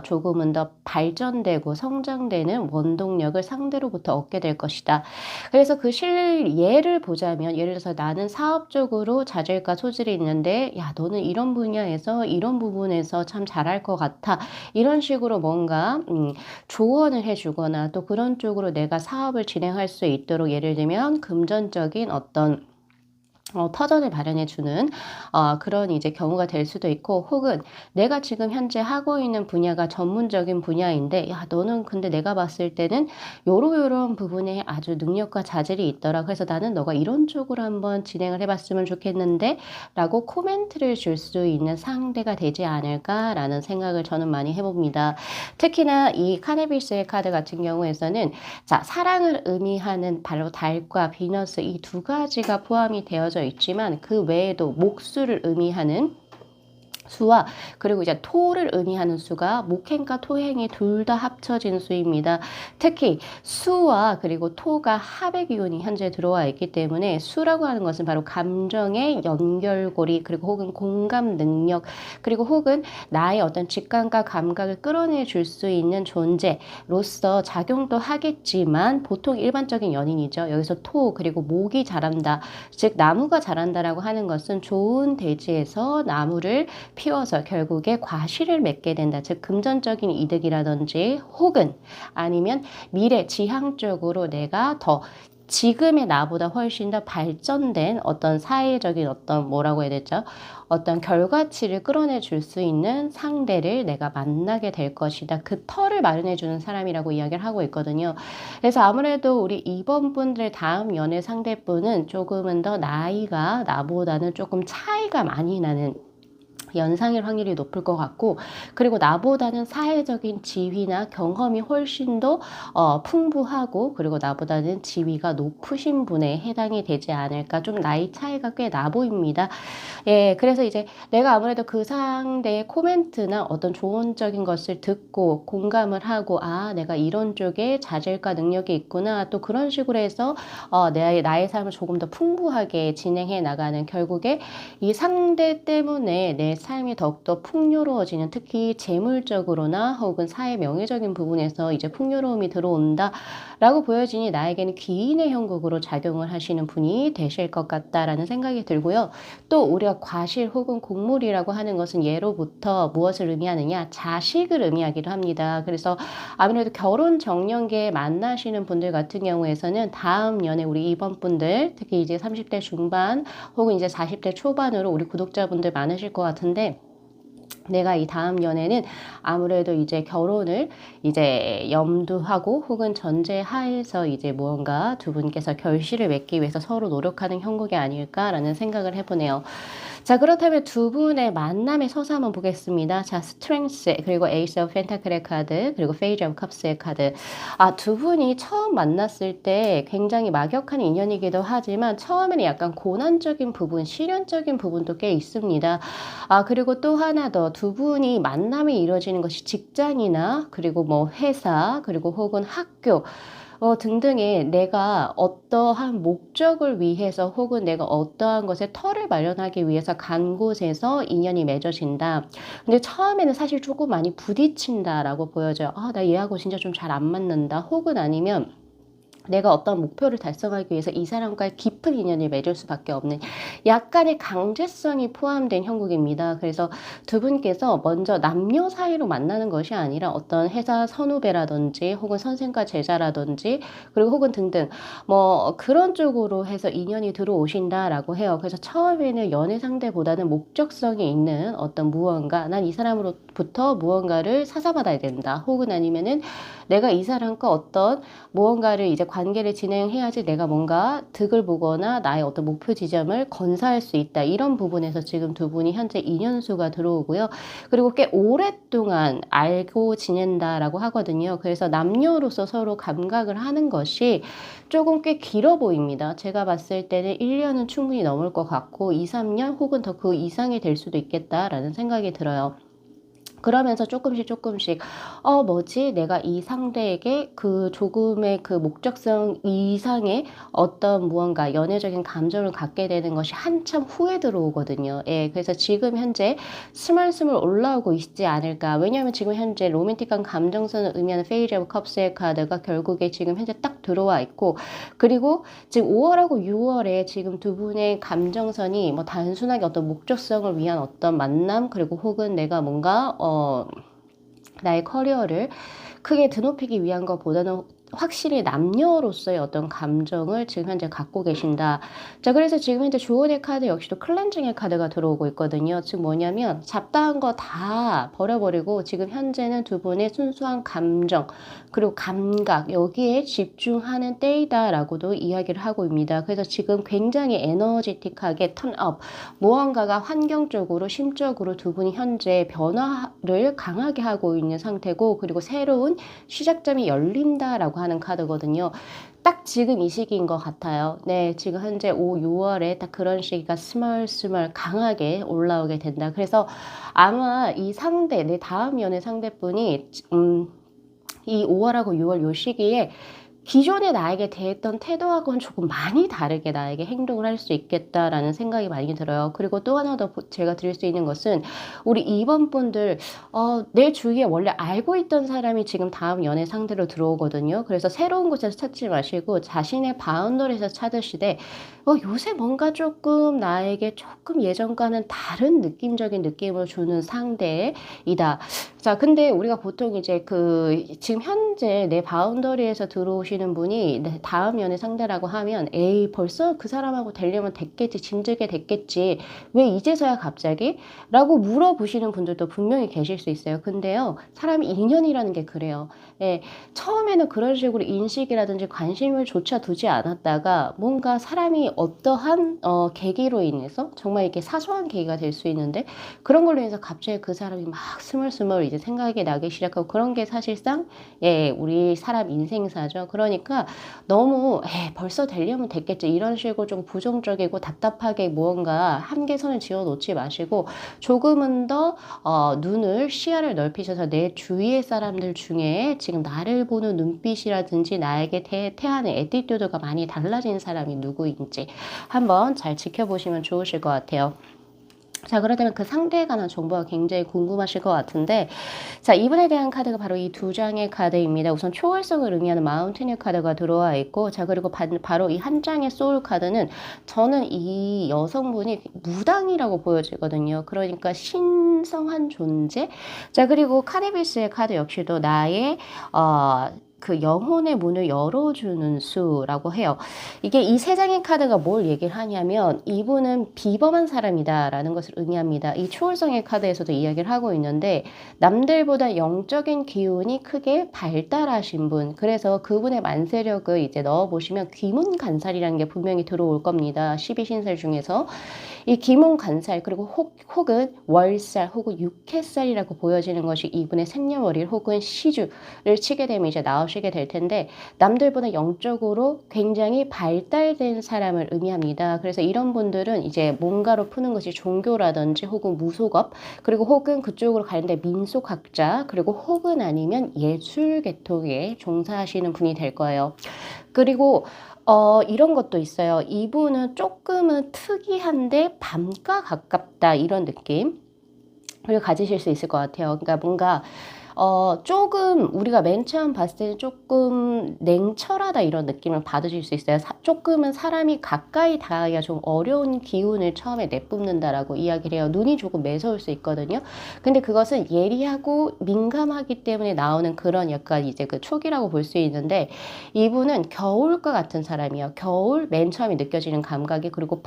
조금은 더 발전되고 성장되는 원동력을 상대로부터 얻게 될 것이다. 그래서 그 실예를 보자면 예를 들어서 나는 사업적으로 자질과 소질이 있는데 야 너는 이런 분야에서 이런 부분에서 참 잘할 것 같아. 이런 식으로 뭔가 조언을 해주거나 또 그런 쪽으로 내가 사업을 진행할 수 있도록 예를 들면 금전적인 어떤 터전을 마련해주는 그런 이제 경우가 될 수도 있고 혹은 내가 지금 현재 하고 있는 분야가 전문적인 분야인데 야 너는 근데 내가 봤을 때는 요런 부분에 아주 능력과 자질이 있더라. 그래서 나는 너가 이런 쪽으로 한번 진행을 해봤으면 좋겠는데 라고 코멘트를 줄 수 있는 상대가 되지 않을까라는 생각을 저는 많이 해봅니다. 특히나 이 카네비스의 카드 같은 경우에서는 자 사랑을 의미하는 바로 달과 비너스 이 두 가지가 포함이 되어져 있지만 그 외에도 목수를 의미하는 수와 그리고 이제 토를 의미하는 수가 목행과 토행이 둘 다 합쳐진 수입니다. 특히 수와 그리고 토가 합의 기운이 현재 들어와 있기 때문에 수라고 하는 것은 바로 감정의 연결고리 그리고 혹은 공감 능력 그리고 혹은 나의 어떤 직감과 감각을 끌어내 줄 수 있는 존재로서 작용도 하겠지만 보통 일반적인 연인이죠. 여기서 토 그리고 목이 자란다. 즉 나무가 자란다라고 하는 것은 좋은 대지에서 나무를 피워서 결국에 과실을 맺게 된다. 즉 금전적인 이득이라든지 혹은 아니면 미래 지향적으로 내가 더 지금의 나보다 훨씬 더 발전된 어떤 사회적인 어떤 뭐라고 해야 되죠? 어떤 결과치를 끌어내 줄 수 있는 상대를 내가 만나게 될 것이다. 그 터를 마련해 주는 사람이라고 이야기를 하고 있거든요. 그래서 아무래도 우리 2번 분들 다음 연애 상대분은 조금은 더 나이가 나보다는 조금 차이가 많이 나는 연상일 확률이 높을 것 같고, 그리고 나보다는 사회적인 지위나 경험이 훨씬 더 풍부하고, 그리고 나보다는 지위가 높으신 분에 해당이 되지 않을까. 좀 나이 차이가 꽤 나 보입니다. 예, 그래서 이제 내가 아무래도 그 상대의 코멘트나 어떤 조언적인 것을 듣고 공감을 하고, 아, 내가 이런 쪽에 자질과 능력이 있구나. 또 그런 식으로 해서 나의 삶을 조금 더 풍부하게 진행해 나가는, 결국에 이 상대 때문에 내 삶이 더욱더 풍요로워지는, 특히 재물적으로나 혹은 사회 명예적인 부분에서 이제 풍요로움이 들어온다라고 보여지니 나에게는 기인의 형국으로 작용을 하시는 분이 되실 것 같다라는 생각이 들고요. 또 우리가 과실 혹은 곡물이라고 하는 것은 예로부터 무엇을 의미하느냐? 자식을 의미하기도 합니다. 그래서 아무래도 결혼 정년기에 만나시는 분들 같은 경우에서는 다음 연애 우리 2번 분들, 특히 이제 30대 중반 혹은 이제 40대 초반으로 우리 구독자분들 많으실 것 같은데, 내가 이 다음 연애는 아무래도 이제 결혼을 이제 염두하고 혹은 전제하에서 이제 무언가 두 분께서 결실을 맺기 위해서 서로 노력하는 형국이 아닐까라는 생각을 해보네요. 자, 그렇다면 두 분의 만남의 서사 한번 보겠습니다. 자, 스트렝스, 그리고 에이스 오브 펜타클의 카드, 그리고 페이지 오브 컵스의 카드. 아, 두 분이 처음 만났을 때 굉장히 막역한 인연이기도 하지만 처음에는 약간 고난적인 부분, 시련적인 부분도 꽤 있습니다. 아, 그리고 또 하나 더, 두 분이 만남이 이루어지는 것이 직장이나 그리고 뭐 회사, 그리고 혹은 학교 등등의 내가 어떠한 목적을 위해서 혹은 내가 어떠한 것에 터를 마련하기 위해서 간 곳에서 인연이 맺어진다. 근데 처음에는 사실 조금 많이 부딪힌다라고 보여져요. 아, 나 얘하고 진짜 좀 잘 안 맞는다. 혹은 아니면 내가 어떤 목표를 달성하기 위해서 이 사람과의 깊은 인연을 맺을 수밖에 없는 약간의 강제성이 포함된 형국입니다. 그래서 두 분께서 먼저 남녀 사이로 만나는 것이 아니라 어떤 회사 선후배라든지 혹은 선생과 제자라든지 그리고 혹은 등등 뭐 그런 쪽으로 해서 인연이 들어오신다라고 해요. 그래서 처음에는 연애 상대보다는 목적성이 있는 어떤 무언가, 난 이 사람으로부터 무언가를 사사받아야 된다. 혹은 아니면은 내가 이 사람과 어떤 무언가를 이제 관계를 진행해야지 내가 뭔가 득을 보거나 나의 어떤 목표 지점을 건사할 수 있다. 이런 부분에서 지금 두 분이 현재 인연수가 들어오고요. 그리고 꽤 오랫동안 알고 지낸다라고 하거든요. 그래서 남녀로서 서로 감각을 하는 것이 조금 꽤 길어 보입니다. 제가 봤을 때는 1년은 충분히 넘을 것 같고 2, 3년 혹은 더 그 이상이 될 수도 있겠다라는 생각이 들어요. 그러면서 조금씩 뭐지? 내가 이 상대에게 그 조금의 그 목적성 이상의 어떤 무언가 연애적인 감정을 갖게 되는 것이 한참 후에 들어오거든요. 예, 그래서 지금 현재 스멀스멀 올라오고 있지 않을까. 왜냐하면 지금 현재 로맨틱한 감정선을 의미하는 페이지 오브 컵스의 카드가 결국에 지금 현재 딱 들어와 있고, 그리고 지금 5월하고 6월에 지금 두 분의 감정선이 뭐 단순하게 어떤 목적성을 위한 어떤 만남, 그리고 혹은 내가 뭔가 나의 커리어를 크게 드높이기 위한 것보다는 확실히 남녀로서의 어떤 감정을 지금 현재 갖고 계신다. 자, 그래서 지금 현재 조언의 카드 역시도 클렌징의 카드가 들어오고 있거든요. 즉 뭐냐면 잡다한 거 다 버려버리고 지금 현재는 두 분의 순수한 감정 그리고 감각 여기에 집중하는 때이다라고도 이야기를 하고 있습니다. 그래서 지금 굉장히 에너지틱하게 턴업 무언가가 환경적으로 심적으로 두 분이 현재 변화를 강하게 하고 있는 상태고, 그리고 새로운 시작점이 열린다라고 하는 카드거든요. 딱 지금 이 시기인 것 같아요. 네, 지금 현재 5, 6월에 딱 그런 시기가 스멀스멀 강하게 올라오게 된다. 그래서 아마 이 상대, 내 다음 연애 상대분이 이 5월하고 6월 요 시기에 기존에 나에게 대했던 태도하고는 조금 많이 다르게 나에게 행동을 할 수 있겠다라는 생각이 많이 들어요. 그리고 또 하나 더 제가 드릴 수 있는 것은 우리 2번 분들 내 주위에 원래 알고 있던 사람이 지금 다음 연애 상대로 들어오거든요. 그래서 새로운 곳에서 찾지 마시고 자신의 바운더리에서 찾으시되 요새 뭔가 조금 나에게 조금 예전과는 다른 느낌적인 느낌을 주는 상대이다. 자, 근데 우리가 보통 이제 지금 현재 내 바운더리에서 들어오시는 분이 내 다음 연애 상대라고 하면 에이, 벌써 그 사람하고 되려면 됐겠지, 짐들게 됐겠지. 왜 이제서야 갑자기? 라고 물어보시는 분들도 분명히 계실 수 있어요. 근데요, 사람이 인연이라는 게 그래요. 예, 처음에는 그런 식으로 인식이라든지 관심을 조차 두지 않았다가 뭔가 사람이 어떠한 계기로 인해서 정말 이게 사소한 계기가 될 수 있는데 그런 걸로 인해서 갑자기 그 사람이 막 스멀스멀 이제 생각이 나기 시작하고 그런 게 사실상 예, 우리 사람 인생사죠. 그러니까 너무 벌써 되려면 됐겠지 이런 식으로 좀 부정적이고 답답하게 무언가 한계선을 지어 놓지 마시고 조금은 더 눈을 시야를 넓히셔서 내 주위의 사람들 중에 지금 나를 보는 눈빛이라든지 나에게 태하는 애티튜드가 많이 달라진 사람이 누구인지 한번 잘 지켜보시면 좋으실 것 같아요. 자, 그렇다면 그 상대에 관한 정보가 굉장히 궁금하실 것 같은데, 자, 이분에 대한 카드가 바로 이 두 장의 카드입니다. 우선 초월성을 의미하는 마운틴의 카드가 들어와 있고, 자, 그리고 바로 이 한 장의 소울 카드는 저는 이 여성분이 무당이라고 보여지거든요. 그러니까 신성한 존재. 자, 그리고 카네비스의 카드 역시도 나의, 그 영혼의 문을 열어주는 수라고 해요. 이게 이 세 장의 카드가 뭘 얘기를 하냐면 이분은 비범한 사람이다라는 것을 의미합니다. 이 초월성의 카드에서도 이야기를 하고 있는데 남들보다 영적인 기운이 크게 발달하신 분. 그래서 그분의 만세력을 이제 넣어보시면 귀문간살이라는 게 분명히 들어올 겁니다. 12신살 중에서. 이 기문간살 그리고 혹은 월살 혹은 육해살이라고 보여지는 것이 이분의 생년월일 혹은 시주를 치게 되면 이제 나오시게 될 텐데 남들보다 영적으로 굉장히 발달된 사람을 의미합니다. 그래서 이런 분들은 이제 뭔가로 푸는 것이 종교라든지 혹은 무속업 그리고 혹은 그쪽으로 가는데 민속학자 그리고 혹은 아니면 예술 계통에 종사하시는 분이 될 거예요. 그리고 이런 것도 있어요. 이분은 조금은 특이한데 밤과 가깝다 이런 느낌 을 가지실 수 있을 것 같아요. 그러니까 뭔가 조금 우리가 맨 처음 봤을 때는 조금 냉철하다 이런 느낌을 받으실 수 있어요. 조금은 사람이 가까이 닿아야 좀 어려운 기운을 처음에 내뿜는다라고 이야기를 해요. 눈이 조금 매서울 수 있거든요. 근데 그것은 예리하고 민감하기 때문에 나오는 그런 약간 이제 그 촉이라고 볼 수 있는데 이분은 겨울과 같은 사람이에요. 겨울 맨 처음에 느껴지는 감각이 그리고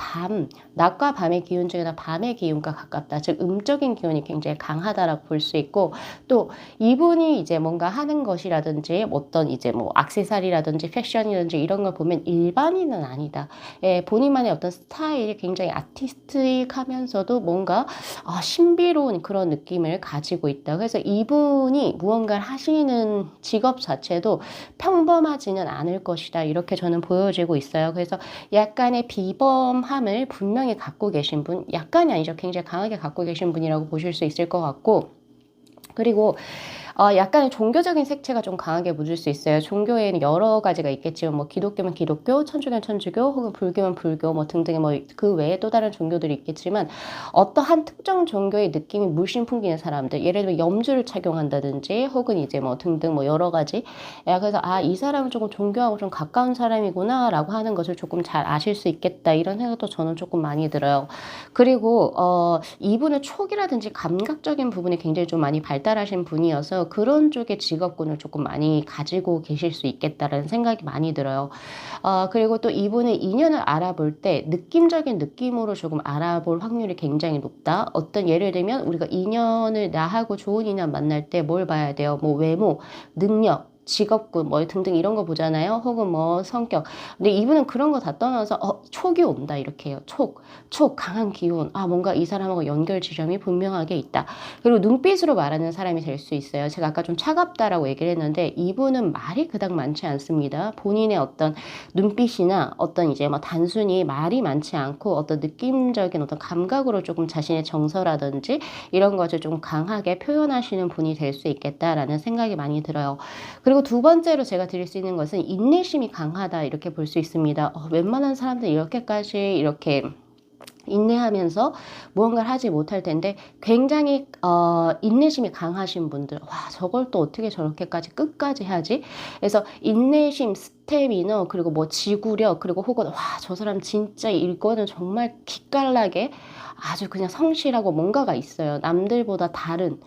낮과 밤의 기운 중에서 밤의 기운과 가깝다. 즉 음적인 기운이 굉장히 강하다라고 볼 수 있고 또 이분이 이제 뭔가 하는 것이라든지 어떤 이제 뭐 액세서리라든지 패션이라든지 이런 걸 보면 일반인은 아니다. 예, 본인만의 어떤 스타일이 굉장히 아티스틱하면서도 뭔가 신비로운 그런 느낌을 가지고 있다. 그래서 이분이 무언가를 하시는 직업 자체도 평범하지는 않을 것이다. 이렇게 저는 보여지고 있어요. 그래서 약간의 비범함을 분명히 갖고 계신 분, 약간이 아니죠. 굉장히 강하게 갖고 계신 분이라고 보실 수 있을 것 같고 그리고 약간의 종교적인 색채가 좀 강하게 묻을 수 있어요. 종교에는 여러 가지가 있겠지만 뭐 기독교면 기독교, 천주교면 천주교, 혹은 불교면 불교 뭐 등등의 뭐 그 외에 또 다른 종교들이 있겠지만 어떠한 특정 종교의 느낌이 물씬 풍기는 사람들, 예를 들면 염주를 착용한다든지 혹은 이제 뭐 등등 뭐 여러 가지. 그래서 이 사람은 조금 종교하고 좀 가까운 사람이구나라고 하는 것을 조금 잘 아실 수 있겠다 이런 생각도 저는 조금 많이 들어요. 그리고 이분은 촉이라든지 감각적인 부분이 굉장히 좀 많이 발달하신 분이어서 그런 쪽의 직업군을 조금 많이 가지고 계실 수 있겠다라는 생각이 많이 들어요. 그리고 또 이분의 인연을 알아볼 때 느낌적인 느낌으로 조금 알아볼 확률이 굉장히 높다. 어떤 예를 들면 우리가 인연을 나하고 좋은 인연 만날 때 뭘 봐야 돼요? 뭐 외모, 능력, 직업군 뭐 등등 이런 거 보잖아요. 혹은 뭐 성격. 근데 이분은 그런 거 다 떠나서 촉이 온다 이렇게 해요. 촉, 강한 기운. 뭔가 이 사람하고 연결 지점이 분명하게 있다. 그리고 눈빛으로 말하는 사람이 될 수 있어요. 제가 아까 좀 차갑다라고 얘기를 했는데 이분은 말이 그닥 많지 않습니다. 본인의 어떤 눈빛이나 어떤 이제 뭐 단순히 말이 많지 않고 어떤 느낌적인 어떤 감각으로 조금 자신의 정서라든지 이런 것을 좀 강하게 표현하시는 분이 될 수 있겠다라는 생각이 많이 들어요. 그리고 두 번째로 제가 드릴 수 있는 것은 인내심이 강하다 이렇게 볼 수 있습니다. 웬만한 사람들이 이렇게까지 이렇게 인내하면서 무언가를 하지 못할 텐데 굉장히 인내심이 강하신 분들 저걸 또 어떻게 저렇게까지 끝까지 하지? 그래서 인내심 스태미너, 그리고 뭐 지구력, 그리고 혹은 와, 저 사람 진짜 이거는 정말 기깔나게 아주 그냥 성실하고 뭔가가 있어요. 남들보다 다른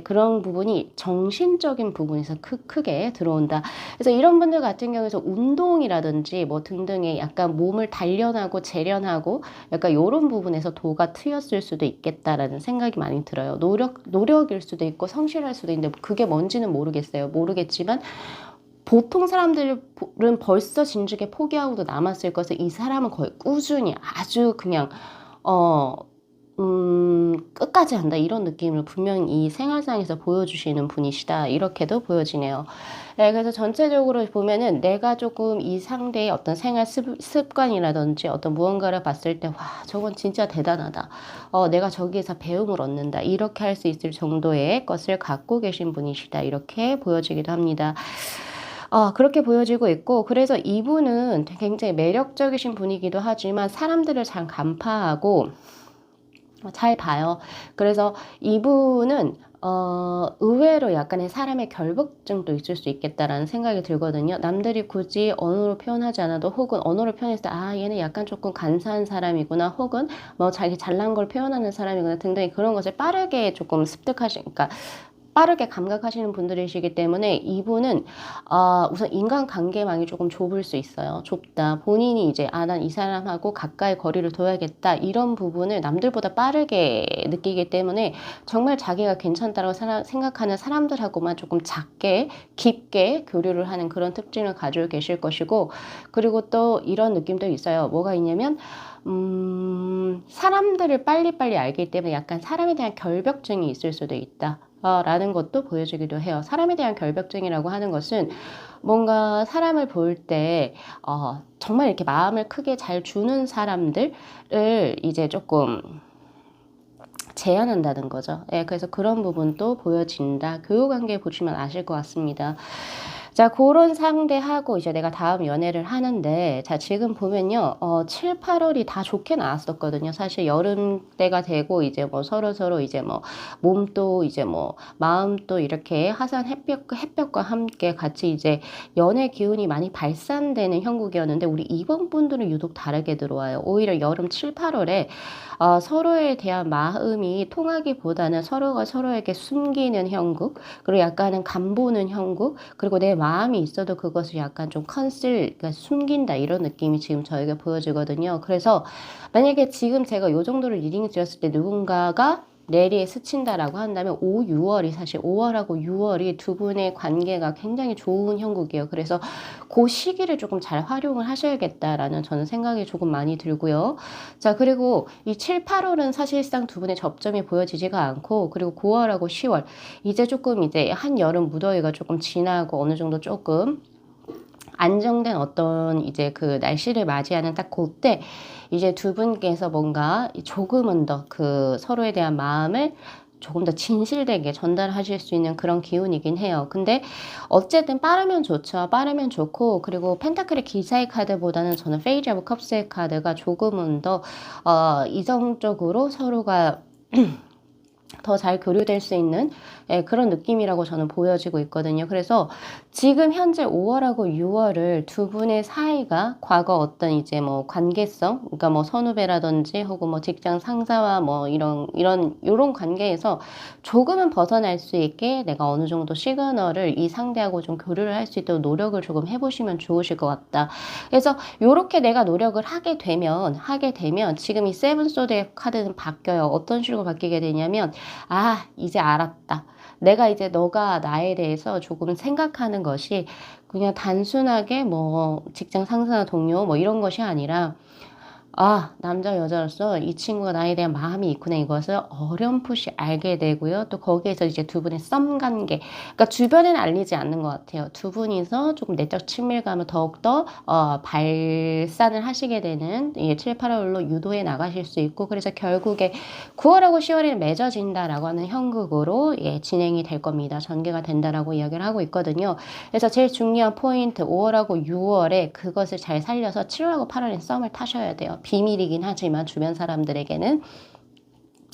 그런 부분이 정신적인 부분에서 크게 들어온다. 그래서 이런 분들 같은 경우에서 운동이라든지 뭐 등등의 약간 몸을 단련하고 재련하고 약간 요런 부분에서 도가 트였을 수도 있겠다라는 생각이 많이 들어요. 노력일 수도 있고 성실할 수도 있는데 그게 뭔지는 모르겠어요. 모르겠지만 보통 사람들은 벌써 진즉에 포기하고도 남았을 것을 이 사람은 거의 꾸준히 아주 그냥 끝까지 한다 이런 느낌을 분명히 이 생활상에서 보여주시는 분이시다 이렇게도 보여지네요. 네, 그래서 전체적으로 보면은 내가 조금 이 상대의 어떤 생활 습관이라든지 어떤 무언가를 봤을 때 와, 저건 진짜 대단하다. 내가 저기에서 배움을 얻는다. 이렇게 할 수 있을 정도의 것을 갖고 계신 분이시다. 이렇게 보여지기도 합니다. 그렇게 보여지고 있고, 그래서 이분은 굉장히 매력적이신 분이기도 하지만 사람들을 잘 간파하고 잘 봐요. 그래서 이분은 의외로 약간의 사람의 결벽증도 있을 수 있겠다라는 생각이 들거든요. 남들이 굳이 언어로 표현하지 않아도 혹은 언어로 표현했을 때 얘는 약간 조금 간사한 사람이구나 혹은 뭐 자기 잘난 걸 표현하는 사람이구나 등등 그런 것을 빠르게 조금 그러니까 빠르게 감각하시는 분들이시기 때문에 이분은 우선 인간관계망이 조금 좁을 수 있어요. 좁다. 본인이 이제 난 이 사람하고 가까이 거리를 둬야겠다. 이런 부분을 남들보다 빠르게 느끼기 때문에 정말 자기가 괜찮다고 생각하는 사람들하고만 조금 작게 깊게 교류를 하는 그런 특징을 가지고 계실 것이고, 그리고 또 이런 느낌도 있어요. 뭐가 있냐면 사람들을 빨리빨리 알기 때문에 약간 사람에 대한 결벽증이 있을 수도 있다. 라는 것도 보여주기도 해요. 사람에 대한 결벽증이라고 하는 것은 뭔가 사람을 볼 때 정말 이렇게 마음을 크게 잘 주는 사람들을 이제 조금 제한한다는 거죠. 예, 그래서 그런 부분도 보여진다. 교우관계 보시면 아실 것 같습니다. 자, 그런 상대하고 이제 내가 다음 연애를 하는데, 자, 지금 보면요, 7, 8월이 다 좋게 나왔었거든요. 사실 여름 때가 되고, 이제 뭐 서로 이제 뭐 몸도 이제 뭐 마음도 이렇게 화산 햇볕과 함께 같이 이제 연애 기운이 많이 발산되는 형국이었는데, 우리 이번 분들은 유독 다르게 들어와요. 오히려 여름 7, 8월에 서로에 대한 마음이 통하기보다는 서로가 서로에게 숨기는 형국, 그리고 약간은 간보는 형국, 그리고 내 마음이 있어도 그것을 약간 좀 그러니까 숨긴다 이런 느낌이 지금 저에게 보여지거든요. 그래서 만약에 지금 제가 요 정도를 리딩 드렸을 때 누군가가 내리에 스친다라고 한다면 5, 6월이 사실 5월하고 6월이 두 분의 관계가 굉장히 좋은 형국이에요. 그래서 그 시기를 조금 잘 활용을 하셔야겠다라는 저는 생각이 조금 많이 들고요. 자, 그리고 이 7, 8월은 사실상 두 분의 접점이 보여지지가 않고, 그리고 9월하고 10월 이제 조금 이제 한여름 무더위가 조금 지나고 어느 정도 조금 안정된 어떤 이제 그 날씨를 맞이하는 딱 그때 이제 두 분께서 뭔가 조금은 더 그 서로에 대한 마음을 조금 더 진실되게 전달하실 수 있는 그런 기운이긴 해요. 근데 어쨌든 빠르면 좋죠. 빠르면 좋고, 그리고 펜타클의 기사의 카드보다는 저는 페이지 오브 컵스의 카드가 조금은 더 이성적으로 서로가 더 잘 교류될 수 있는 그런 느낌이라고 저는 보여지고 있거든요. 그래서 지금 현재 5월하고 6월을 두 분의 사이가 과거 어떤 이제 뭐 관계성, 그러니까 뭐 선후배라든지 혹은 뭐 직장 상사와 뭐 요런 관계에서 조금은 벗어날 수 있게 내가 어느 정도 시그널을 이 상대하고 좀 교류를 할 수 있도록 노력을 조금 해보시면 좋으실 것 같다. 그래서 요렇게 내가 노력을 하게 되면 지금 이 세븐 소드의 카드는 바뀌어요. 어떤 식으로 바뀌게 되냐면 이제 알았다. 내가 이제 너가 나에 대해서 조금 생각하는 것이 그냥 단순하게 뭐 직장 상사나 동료 뭐 이런 것이 아니라 남자 여자로서 이 친구가 나에 대한 마음이 있구나 이것을 어렴풋이 알게 되고요. 또 거기에서 이제 두 분의 썸 관계, 그러니까 주변에는 알리지 않는 것 같아요. 두 분이서 조금 내적 친밀감을 더욱더 발산을 하시게 되는 7, 8월로 유도해 나가실 수 있고, 그래서 결국에 9월하고 10월에는 맺어진다라고 하는 형국으로 진행이 될 겁니다. 전개가 된다라고 이야기를 하고 있거든요. 그래서 제일 중요한 포인트 5월하고 6월에 그것을 잘 살려서 7월하고 8월에 썸을 타셔야 돼요. 비밀이긴 하지만 주변 사람들에게는.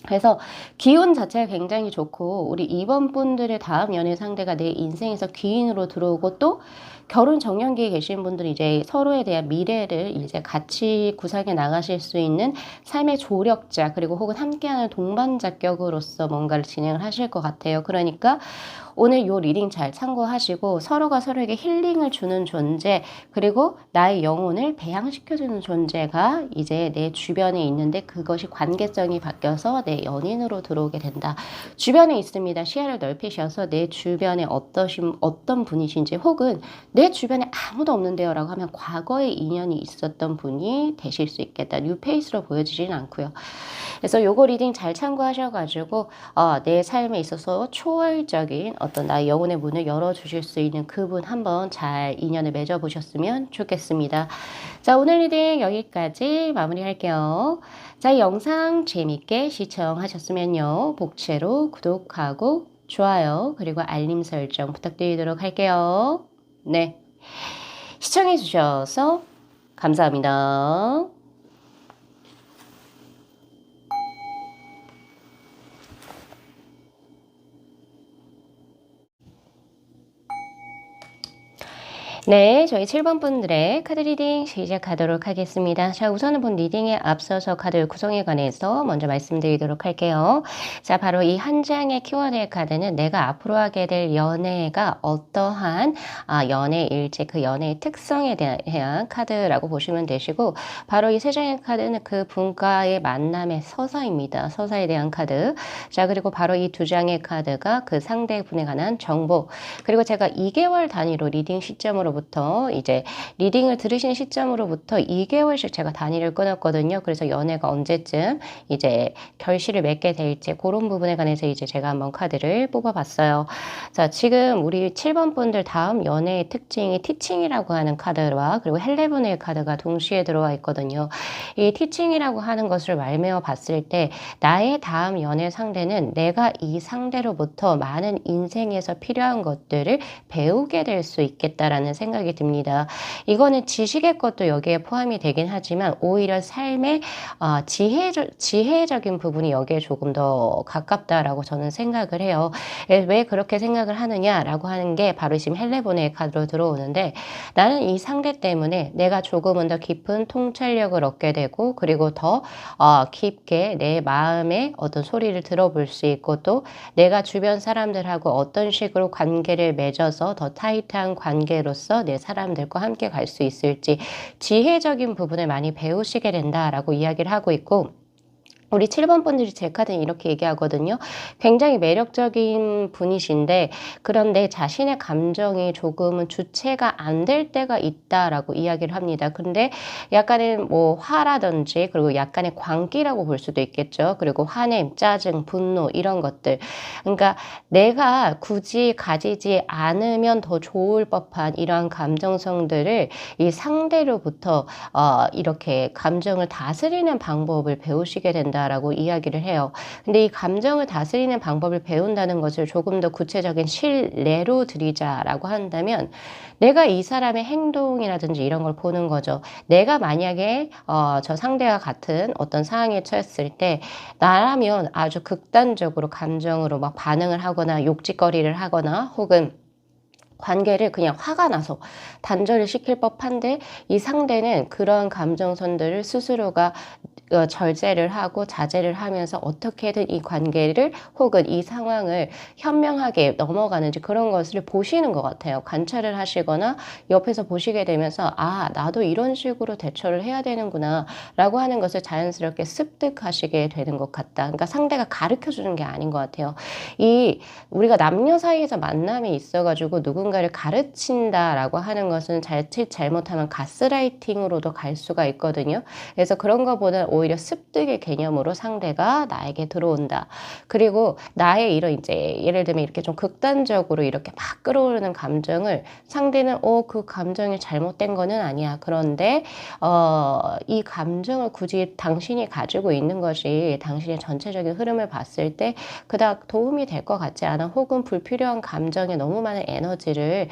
그래서 기운 자체가 굉장히 좋고 우리 2번 분들의 다음 연애 상대가 내 인생에서 귀인으로 들어오고 또 결혼 정년기에 계신 분들이 이제 서로에 대한 미래를 이제 같이 구상해 나가실 수 있는 삶의 조력자 그리고 혹은 함께하는 동반자 격으로서 뭔가를 진행을 하실 것 같아요. 그러니까 오늘 요 리딩 잘 참고하시고 서로가 서로에게 힐링을 주는 존재 그리고 나의 영혼을 배양시켜주는 존재가 이제 내 주변에 있는데 그것이 관계성이 바뀌어서 내 연인으로 들어오게 된다. 주변에 있습니다. 시야를 넓히셔서 내 주변에 어떤 분이신지 혹은 내 주변에 아무도 없는데요 라고 하면 과거에 인연이 있었던 분이 되실 수 있겠다. 뉴페이스로 보여지진 않고요. 그래서 요거 리딩 잘 참고하셔가지고 내 삶에 있어서 초월적인 어떤 나의 영혼의 문을 열어주실 수 있는 그분 한번 잘 인연을 맺어보셨으면 좋겠습니다. 자, 오늘 리딩 여기까지 마무리할게요. 자, 이 영상 재밌게 시청하셨으면요. 복채로 구독하고 좋아요 그리고 알림 설정 부탁드리도록 할게요. 네, 시청해주셔서 감사합니다. 네, 저희 7번 분들의 카드 리딩 시작하도록 하겠습니다. 자, 우선은 본 리딩에 앞서서 카드 구성에 관해서 먼저 말씀드리도록 할게요. 자, 바로 이 한 장의 키워드의 카드는 내가 앞으로 하게 될 연애가 어떠한 연애일지 그 연애의 특성에 대한 카드라고 보시면 되시고 바로 이 세 장의 카드는 그 분과의 만남의 서사입니다. 서사에 대한 카드. 자, 그리고 바로 이 두 장의 카드가 그 상대분에 관한 정보 그리고 제가 2개월 단위로 리딩 시점으로부터 이제 리딩을 들으신 시점으로부터 2개월씩 제가 단위를 끊었거든요. 그래서 연애가 언제쯤 이제 결실을 맺게 될지 그런 부분에 관해서 이제 제가 한번 카드를 뽑아봤어요. 자, 지금 우리 7번 분들 다음 연애의 특징이 티칭이라고 하는 카드와 그리고 헬레븐의 카드가 동시에 들어와 있거든요. 이 티칭이라고 하는 것을 말메어 봤을 때 나의 다음 연애 상대는 내가 이 상대로부터 많은 인생에서 필요한 것들을 배우게 될 수 있겠다라는 생각이 듭니다. 이거는 지식의 것도 여기에 포함이 되긴 하지만 오히려 삶의 지혜적인 부분이 여기에 조금 더 가깝다라고 저는 생각을 해요. 왜 그렇게 생각을 하느냐라고 하는 게 바로 지금 헬레본의 카드로 들어오는데 나는 이 상대 때문에 내가 조금은 더 깊은 통찰력을 얻게 되고 그리고 더 깊게 내 마음의 어떤 소리를 들어볼 수 있고 또 내가 주변 사람들하고 어떤 식으로 관계를 맺어서 더 타이트한 관계로서 내 사람들과 함께 갈 수 있을지 지혜적인 부분을 많이 배우시게 된다라고 이야기를 하고 있고 우리 7번 분들이 제 카드는 이렇게 얘기하거든요. 굉장히 매력적인 분이신데 그런데 자신의 감정이 조금은 주체가 안 될 때가 있다라고 이야기를 합니다. 근데 약간의 뭐 화라든지 그리고 약간의 광기라고 볼 수도 있겠죠. 그리고 화냄, 짜증, 분노 이런 것들. 그러니까 내가 굳이 가지지 않으면 더 좋을 법한 이러한 감정성들을 이 상대로부터 이렇게 감정을 다스리는 방법을 배우시게 된다라고 이야기를 해요. 근데 이 감정을 다스리는 방법을 배운다는 것을 조금 더 구체적인 실례로 드리자라고 한다면 내가 이 사람의 행동이라든지 이런 걸 보는 거죠. 내가 만약에 저 상대와 같은 어떤 상황에 처했을 때 나라면 아주 극단적으로 감정으로 막 반응을 하거나 욕짓거리를 하거나 혹은 관계를 그냥 화가 나서 단절을 시킬 법한데 이 상대는 그런 감정선들을 스스로가 절제를 하고 자제를 하면서 어떻게든 이 관계를 혹은 이 상황을 현명하게 넘어가는지 그런 것을 보시는 것 같아요. 관찰을 하시거나 옆에서 보시게 되면서 나도 이런 식으로 대처를 해야 되는구나 라고 하는 것을 자연스럽게 습득하시게 되는 것 같다. 그러니까 상대가 가르쳐 주는 게 아닌 것 같아요. 우리가 남녀 사이에서 만남이 있어가지고 누군가를 가르친다라고 하는 것은 자칫 잘못하면 가스라이팅으로도 갈 수가 있거든요. 그래서 그런 것보다 오히려 습득의 개념으로 상대가 나에게 들어온다. 그리고 나의 이런 이제 예를 들면 이렇게 좀 극단적으로 이렇게 막 끌어오르는 감정을 상대는 그 감정이 잘못된 거는 아니야. 그런데 이 감정을 굳이 당신이 가지고 있는 것이 당신의 전체적인 흐름을 봤을 때 그닥 도움이 될 것 같지 않아. 혹은 불필요한 감정에 너무 많은 에너지를 에너지를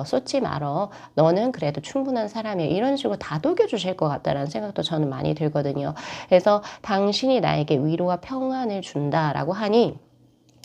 쏟지 말어. 너는 그래도 충분한 사람이야. 이런 식으로 다독여 주실 것 같다라는 생각도 저는 많이 들거든요. 그래서 당신이 나에게 위로와 평안을 준다라고 하니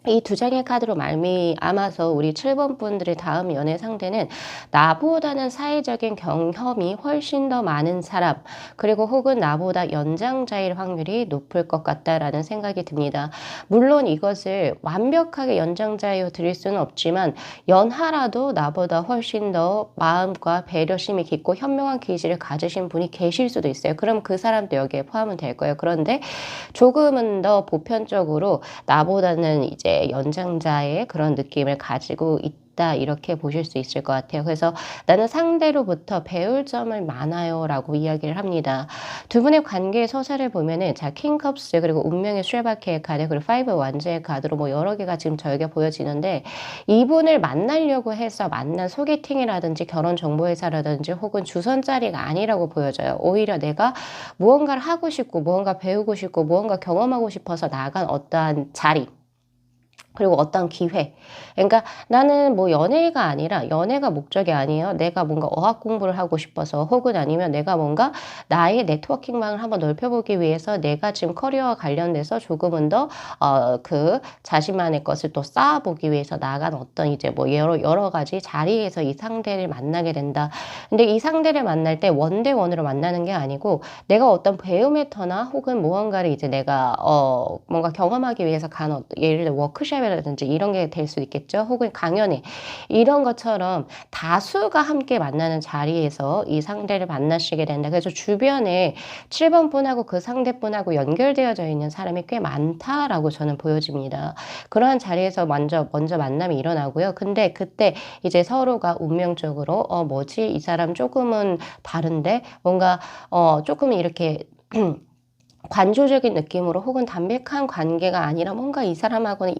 이 두 장의 카드로 말미암아서 우리 7번 분들의 다음 연애 상대는 나보다는 사회적인 경험이 훨씬 더 많은 사람, 그리고 혹은 나보다 연장자일 확률이 높을 것 같다라는 생각이 듭니다. 물론 이것을 완벽하게 연장자여 드릴 수는 없지만 연하라도 나보다 훨씬 더 마음과 배려심이 깊고 현명한 기질을 가지신 분이 계실 수도 있어요. 그럼 그 사람도 여기에 포함은 될 거예요. 그런데 조금은 더 보편적으로 나보다는 이제 연장자의 그런 느낌을 가지고 있다, 이렇게 보실 수 있을 것 같아요. 그래서 나는 상대로부터 배울 점을 많아요 라고 이야기를 합니다. 두 분의 관계의 서사를 보면은 자, 킹컵스, 그리고 운명의 쇠바퀴의 카드, 그리고 파이브 완즈의 카드로 뭐 여러 개가 지금 저에게 보여지는데, 이분을 만나려고 해서 만난 소개팅이라든지 결혼 정보회사라든지 혹은 주선자리가 아니라고 보여져요. 오히려 내가 무언가를 하고 싶고 무언가 배우고 싶고 무언가 경험하고 싶어서 나간 어떠한 자리, 그리고 어떤 기회. 그러니까 나는 뭐 연애가 아니라, 연애가 목적이 아니에요. 내가 뭔가 어학 공부를 하고 싶어서, 혹은 아니면 내가 뭔가 나의 네트워킹망을 한번 넓혀보기 위해서 내가 지금 커리어와 관련돼서 조금은 더 그 자신만의 것을 또 쌓아보기 위해서 나간 어떤 이제 뭐 여러 가지 자리에서 이 상대를 만나게 된다. 근데 이 상대를 만날 때 원대원으로 만나는 게 아니고 내가 어떤 배움의 터나 혹은 무언가를 이제 내가 뭔가 경험하기 위해서 간 예를 들어 워크숍이라든지 이런 게 될 수 있겠죠. 혹은 강연회, 이런 것처럼 다수가 함께 만나는 자리에서 이 상대를 만나시게 된다. 그래서 주변에 7번 분하고 그 상대분하고 연결되어져 있는 사람이 꽤 많다라고 저는 보여집니다. 그러한 자리에서 먼저 만남이 일어나고요. 근데 그때 이제 서로가 운명적으로 뭐지? 이 사람 조금은 다른데? 뭔가 조금 이렇게 관조적인 느낌으로 혹은 담백한 관계가 아니라 뭔가 이 사람하고는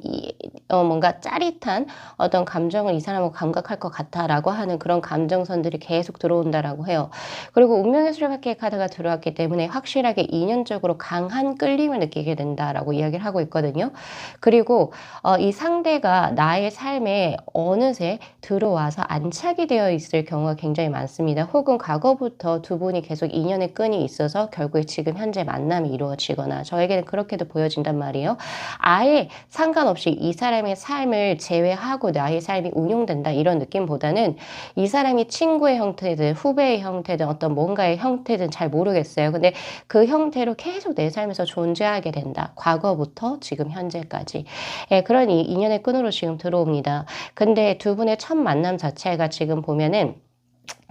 뭔가 짜릿한 어떤 감정을 이 사람하고 감각할 것 같다라고 하는 그런 감정선들이 계속 들어온다라고 해요. 그리고 운명의 수레바퀴의 카드가 들어왔기 때문에 확실하게 인연적으로 강한 끌림을 느끼게 된다라고 이야기를 하고 있거든요. 그리고 이 상대가 나의 삶에 어느새 들어와서 안착이 되어 있을 경우가 굉장히 많습니다. 혹은 과거부터 두 분이 계속 인연의 끈이 있어서 결국에 지금 현재 만남이 이루어지거나, 저에게는 그렇게도 보여진단 말이에요. 아예 상관없이 이 사람의 삶을 제외하고 나의 삶이 운용된다, 이런 느낌보다는 이 사람이 친구의 형태든 후배의 형태든 어떤 뭔가의 형태든 잘 모르겠어요. 근데 그 형태로 계속 내 삶에서 존재하게 된다. 과거부터 지금 현재까지. 예, 그런 이 인연의 끈으로 지금 들어옵니다. 근데 두 분의 첫 만남 자체가 지금 보면은,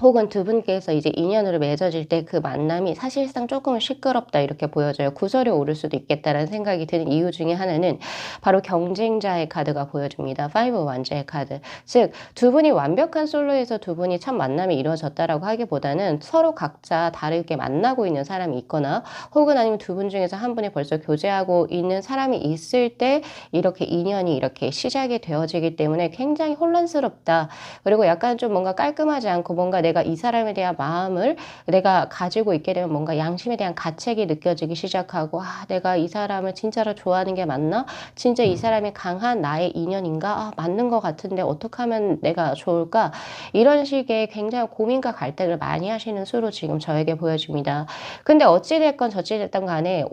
혹은 두 분께서 이제 인연으로 맺어질 때 그 만남이 사실상 조금은 시끄럽다, 이렇게 보여져요. 구설에 오를 수도 있겠다라는 생각이 드는 이유 중에 하나는 바로 경쟁자의 카드가 보여집니다. 파이브 완즈의 카드. 즉, 두 분이 완벽한 솔로에서 두 분이 첫 만남이 이루어졌다라고 하기보다는 서로 각자 다르게 만나고 있는 사람이 있거나, 혹은 아니면 두 분 중에서 한 분이 벌써 교제하고 있는 사람이 있을 때 이렇게 인연이 이렇게 시작이 되어지기 때문에 굉장히 혼란스럽다. 그리고 약간 좀 뭔가 깔끔하지 않고, 뭔가 내가 이 사람에 대한 마음을 내가 가지고 있게 되면 뭔가 양심에 대한 가책이 느껴지기 시작하고, 내가 이 사람을 진짜로 좋아하는 게 맞나? 진짜 이 사람이 강한 나의 인연인가? 맞는 것 같은데 어떻게 하면 내가 좋을까? 이런 식의 굉장히 고민과 갈등을 많이 하시는 수로 지금 저에게 보여집니다. 근데 어찌됐건 저찌됐든 간에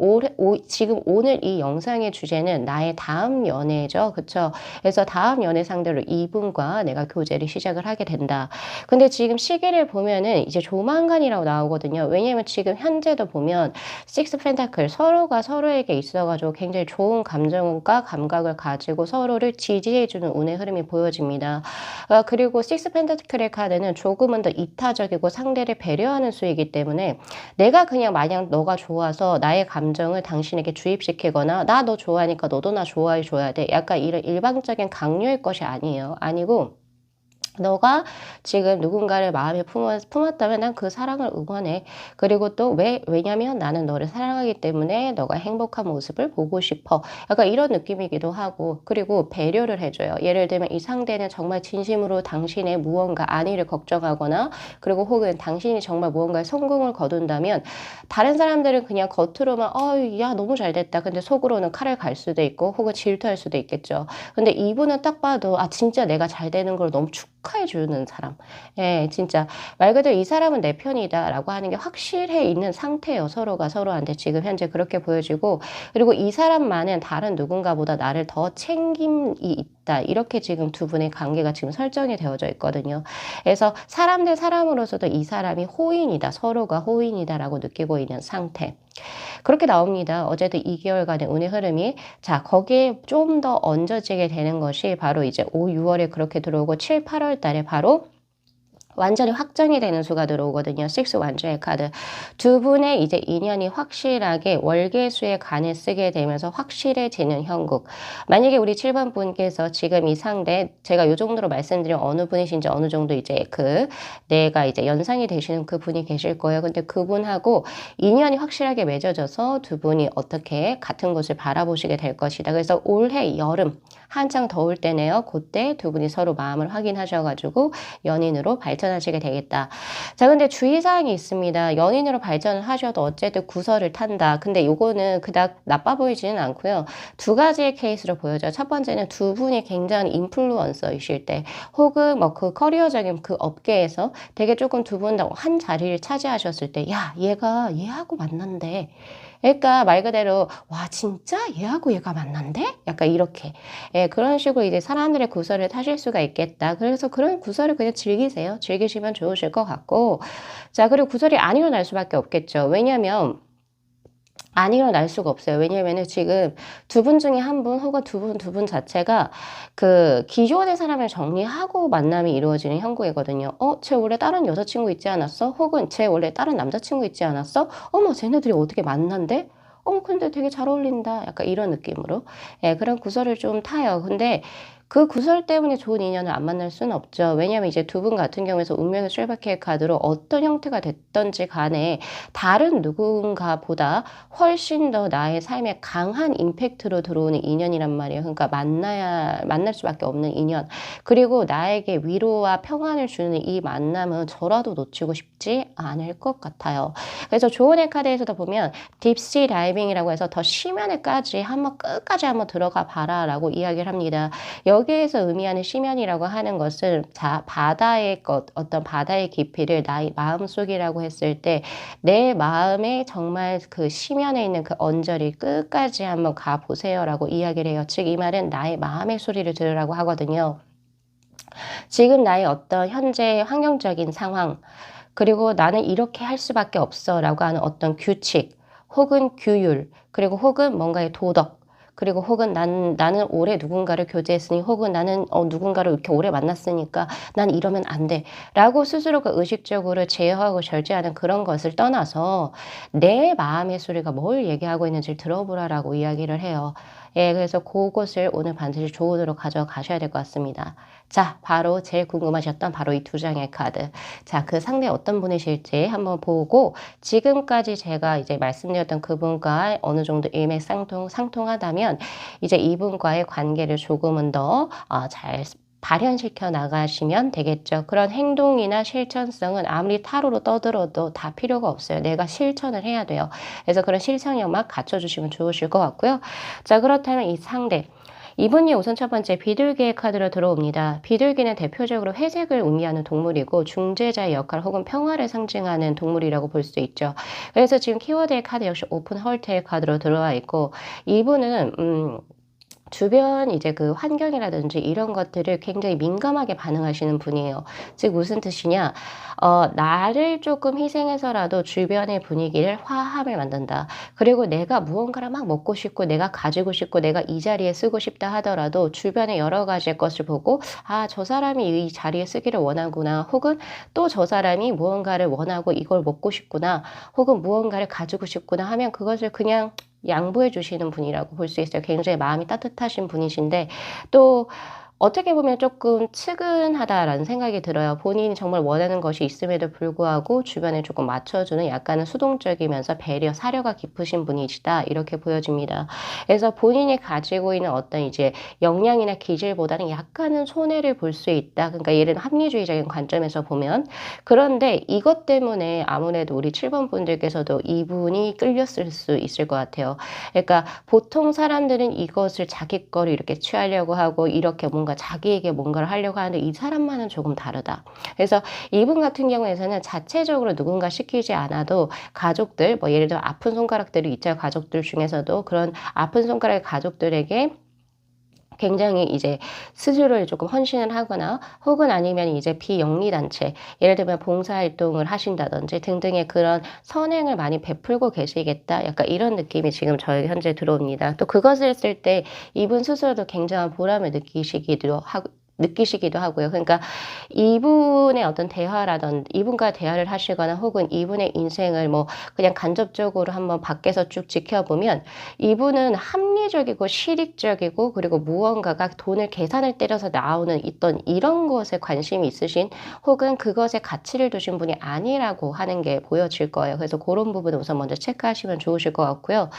지금 오늘 이 영상의 주제는 나의 다음 연애죠. 그쵸? 그래서 다음 연애 상대로 이분과 내가 교제를 시작을 하게 된다. 근데 지금 시기를 보면은 이제 조만간이라고 나오거든요. 왜냐면 지금 현재도 보면 식스 펜타클, 서로가 서로에게 있어가지고 굉장히 좋은 감정과 감각을 가지고 서로를 지지해주는 운의 흐름이 보여집니다. 그리고 식스 펜타클의 카드는 조금은 더 이타적이고 상대를 배려하는 수이기 때문에 내가 그냥 마냥 너가 좋아서 나의 감정을 당신에게 주입시키거나 나 너 좋아하니까 너도 나 좋아해 줘야 돼, 약간 이런 일방적인 강요의 것이 아니에요. 아니고, 너가 지금 누군가를 마음에 품었다면 난 그 사랑을 응원해. 그리고 또 왜냐면 나는 너를 사랑하기 때문에 너가 행복한 모습을 보고 싶어. 약간 이런 느낌이기도 하고, 그리고 배려를 해줘요. 예를 들면 이 상대는 정말 진심으로 당신의 무언가 안위를 걱정하거나, 그리고 혹은 당신이 정말 무언가에 성공을 거둔다면 다른 사람들은 그냥 겉으로만 야 너무 잘 됐다, 근데 속으로는 칼을 갈 수도 있고 혹은 질투할 수도 있겠죠. 근데 이분은 딱 봐도 진짜 내가 잘 되는 걸 너무 축하해주는 사람. 예, 진짜 말 그대로 이 사람은 내 편이다라고 하는 게 확실해 있는 상태예요. 서로가 서로한테 지금 현재 그렇게 보여지고, 그리고 이 사람만은 다른 누군가보다 나를 더 챙김이 있다. 이렇게 지금 두 분의 관계가 지금 설정이 되어져 있거든요. 그래서 사람 대 사람으로서도 이 사람이 호인이다. 서로가 호인이다라고 느끼고 있는 상태. 그렇게 나옵니다. 어제도 2개월간의 운의 흐름이. 자, 거기에 좀 더 얹어지게 되는 것이 바로 이제 5, 6월에 그렇게 들어오고 7, 8월 달에 바로 완전히 확정이 되는 수가 들어오거든요. 6 완전의 카드. 두 분의 이제 인연이 확실하게 월계수의 간을 쓰게 되면서 확실해지는 형국. 만약에 우리 7번 분께서 지금 이 상대, 제가 이 정도로 말씀드리면 어느 분이신지 어느 정도 이제 내가 이제 연상이 되시는 그 분이 계실 거예요. 근데 그분하고 인연이 확실하게 맺어져서 두 분이 어떻게 같은 곳을 바라보시게 될 것이다. 그래서 올해 여름, 한창 더울 때네요. 그때 두 분이 서로 마음을 확인하셔가지고 연인으로 발전하시게 되겠다. 자, 근데 주의사항이 있습니다. 연인으로 발전을 하셔도 어쨌든 구설을 탄다. 근데 요거는 그닥 나빠 보이지는 않고요. 두 가지의 케이스로 보여져요. 첫 번째는 두 분이 굉장히 인플루언서이실 때, 혹은 뭐 그 커리어적인 그 업계에서 되게 조금 두 분 다 한 자리를 차지하셨을 때, 야, 얘하고 만난대. 그러니까 말 그대로 와 진짜 얘가 만난대? 약간 이렇게 예, 그런 식으로 이제 사람들의 구설을 타실 수가 있겠다. 그래서 그런 구설을 그냥 즐기세요. 즐기시면 좋으실 것 같고, 자, 그리고 구설이 안 일어날 수밖에 없겠죠. 왜냐면 안 일어날 수가 없어요. 왜냐면은 지금 두 분 중에 한 분 혹은 두 분 자체가 그 기존의 사람을 정리하고 만남이 이루어지는 형국이거든요. 쟤 원래 다른 여자친구 있지 않았어? 혹은 쟤 원래 다른 남자친구 있지 않았어? 어머, 쟤네들이 어떻게 만난대? 근데 되게 잘 어울린다. 약간 이런 느낌으로. 예, 그런 구설을 좀 타요. 근데 그 구설 때문에 좋은 인연을 안 만날 수는 없죠. 왜냐면 이제 두 분 같은 경우에서 운명의 출발케 카드로 어떤 형태가 됐던지 간에 다른 누군가보다 훨씬 더 나의 삶에 강한 임팩트로 들어오는 인연이란 말이에요. 그러니까 만날 수밖에 없는 인연. 그리고 나에게 위로와 평안을 주는 이 만남은 저라도 놓치고 싶지 않을 것 같아요. 그래서 조언의 카드에서도 보면 딥시 다이빙이라고 해서 더 심연에까지 끝까지 한번 들어가 봐라 라고 이야기를 합니다. 여기에서 의미하는 심연이라고 하는 것은 바다의 어떤 바다의 깊이를 나의 마음속이라고 했을 때 내 마음에 정말 그 심연에 있는 그 언저리 끝까지 한번 가보세요 라고 이야기를 해요. 즉 이 말은 나의 마음의 소리를 들으라고 하거든요. 지금 나의 어떤 현재 환경적인 상황, 그리고 나는 이렇게 할 수밖에 없어 라고 하는 어떤 규칙 혹은 규율, 그리고 혹은 뭔가의 도덕, 그리고 혹은 나는 올해 누군가를 교제했으니, 혹은 나는 누군가를 이렇게 오래 만났으니까 난 이러면 안 돼 라고 스스로가 의식적으로 제어하고 절제하는 그런 것을 떠나서 내 마음의 소리가 뭘 얘기하고 있는지를 들어보라라고 이야기를 해요. 예, 그래서 그것을 오늘 반드시 조언으로 가져가셔야 될 것 같습니다. 자, 바로 제일 궁금하셨던 바로 이 두 장의 카드. 자, 그 상대 어떤 분이실지 한번 보고, 지금까지 제가 이제 말씀드렸던 그분과 어느 정도 상통하다면 이제 이분과의 관계를 조금은 더 잘 발현시켜 나가시면 되겠죠. 그런 행동이나 실천성은 아무리 타로로 떠들어도 다 필요가 없어요. 내가 실천을 해야 돼요. 그래서 그런 실천력만 갖춰주시면 좋으실 것 같고요. 자, 그렇다면 이 상대. 이분이 우선 첫 번째 비둘기의 카드로 들어옵니다. 비둘기는 대표적으로 회색을 의미하는 동물이고 중재자의 역할 혹은 평화를 상징하는 동물이라고 볼 수 있죠. 그래서 지금 키워드의 카드 역시 오픈 헐트의 카드로 들어와 있고, 이분은 주변 이제 그 환경이라든지 이런 것들을 굉장히 민감하게 반응하시는 분이에요. 즉 무슨 뜻이냐? 나를 조금 희생해서라도 주변의 분위기를 화합을 만든다. 그리고 내가 무언가를 막 먹고 싶고 내가 가지고 싶고 내가 이 자리에 쓰고 싶다 하더라도 주변의 여러 가지의 것을 보고 저 사람이 이 자리에 쓰기를 원하구나. 혹은 또 저 사람이 무언가를 원하고 이걸 먹고 싶구나. 혹은 무언가를 가지고 싶구나 하면 그것을 그냥 양보해 주시는 분이라고 볼 수 있어요. 굉장히 마음이 따뜻하신 분이신데, 또 어떻게 보면 조금 측은하다라는 생각이 들어요. 본인이 정말 원하는 것이 있음에도 불구하고 주변에 조금 맞춰주는 약간은 수동적이면서 배려, 사려가 깊으신 분이시다. 이렇게 보여집니다. 그래서 본인이 가지고 있는 어떤 이제 역량이나 기질보다는 약간은 손해를 볼 수 있다. 그러니까 예를 들어 합리주의적인 관점에서 보면. 그런데 이것 때문에 아무래도 우리 7번 분들께서도 이분이 끌렸을 수 있을 것 같아요. 그러니까 보통 사람들은 이것을 자기 거를 이렇게 취하려고 하고 이렇게 뭔가 뭔가 자기에게 뭔가를 하려고 하는데 이 사람만은 조금 다르다. 그래서 이분 같은 경우에서는 자체적으로 누군가 시키지 않아도 가족들, 뭐 예를 들어 아픈 손가락들이 있죠. 가족들 중에서도 그런 아픈 손가락의 가족들에게 굉장히 이제 스스로를 조금 헌신을 하거나 혹은 아니면 이제 비영리 단체, 예를 들면 봉사활동을 하신다든지 등등의 그런 선행을 많이 베풀고 계시겠다. 약간 이런 느낌이 지금 저에게 현재 들어옵니다. 또 그것을 했을 때 이분 스스로도 굉장한 보람을 느끼시기도 하고요. 그러니까 이분의 어떤 대화라든지 이분과 대화를 하시거나 혹은 이분의 인생을 뭐 그냥 간접적으로 한번 밖에서 쭉 지켜보면 이분은 합리적이고 실익적이고 그리고 무언가가 돈을 계산을 때려서 나오는 있던 이런 것에 관심이 있으신 혹은 그것에 가치를 두신 분이 아니라고 하는 게 보여질 거예요. 그래서 그런 부분을 우선 먼저 체크하시면 좋으실 것 같고요.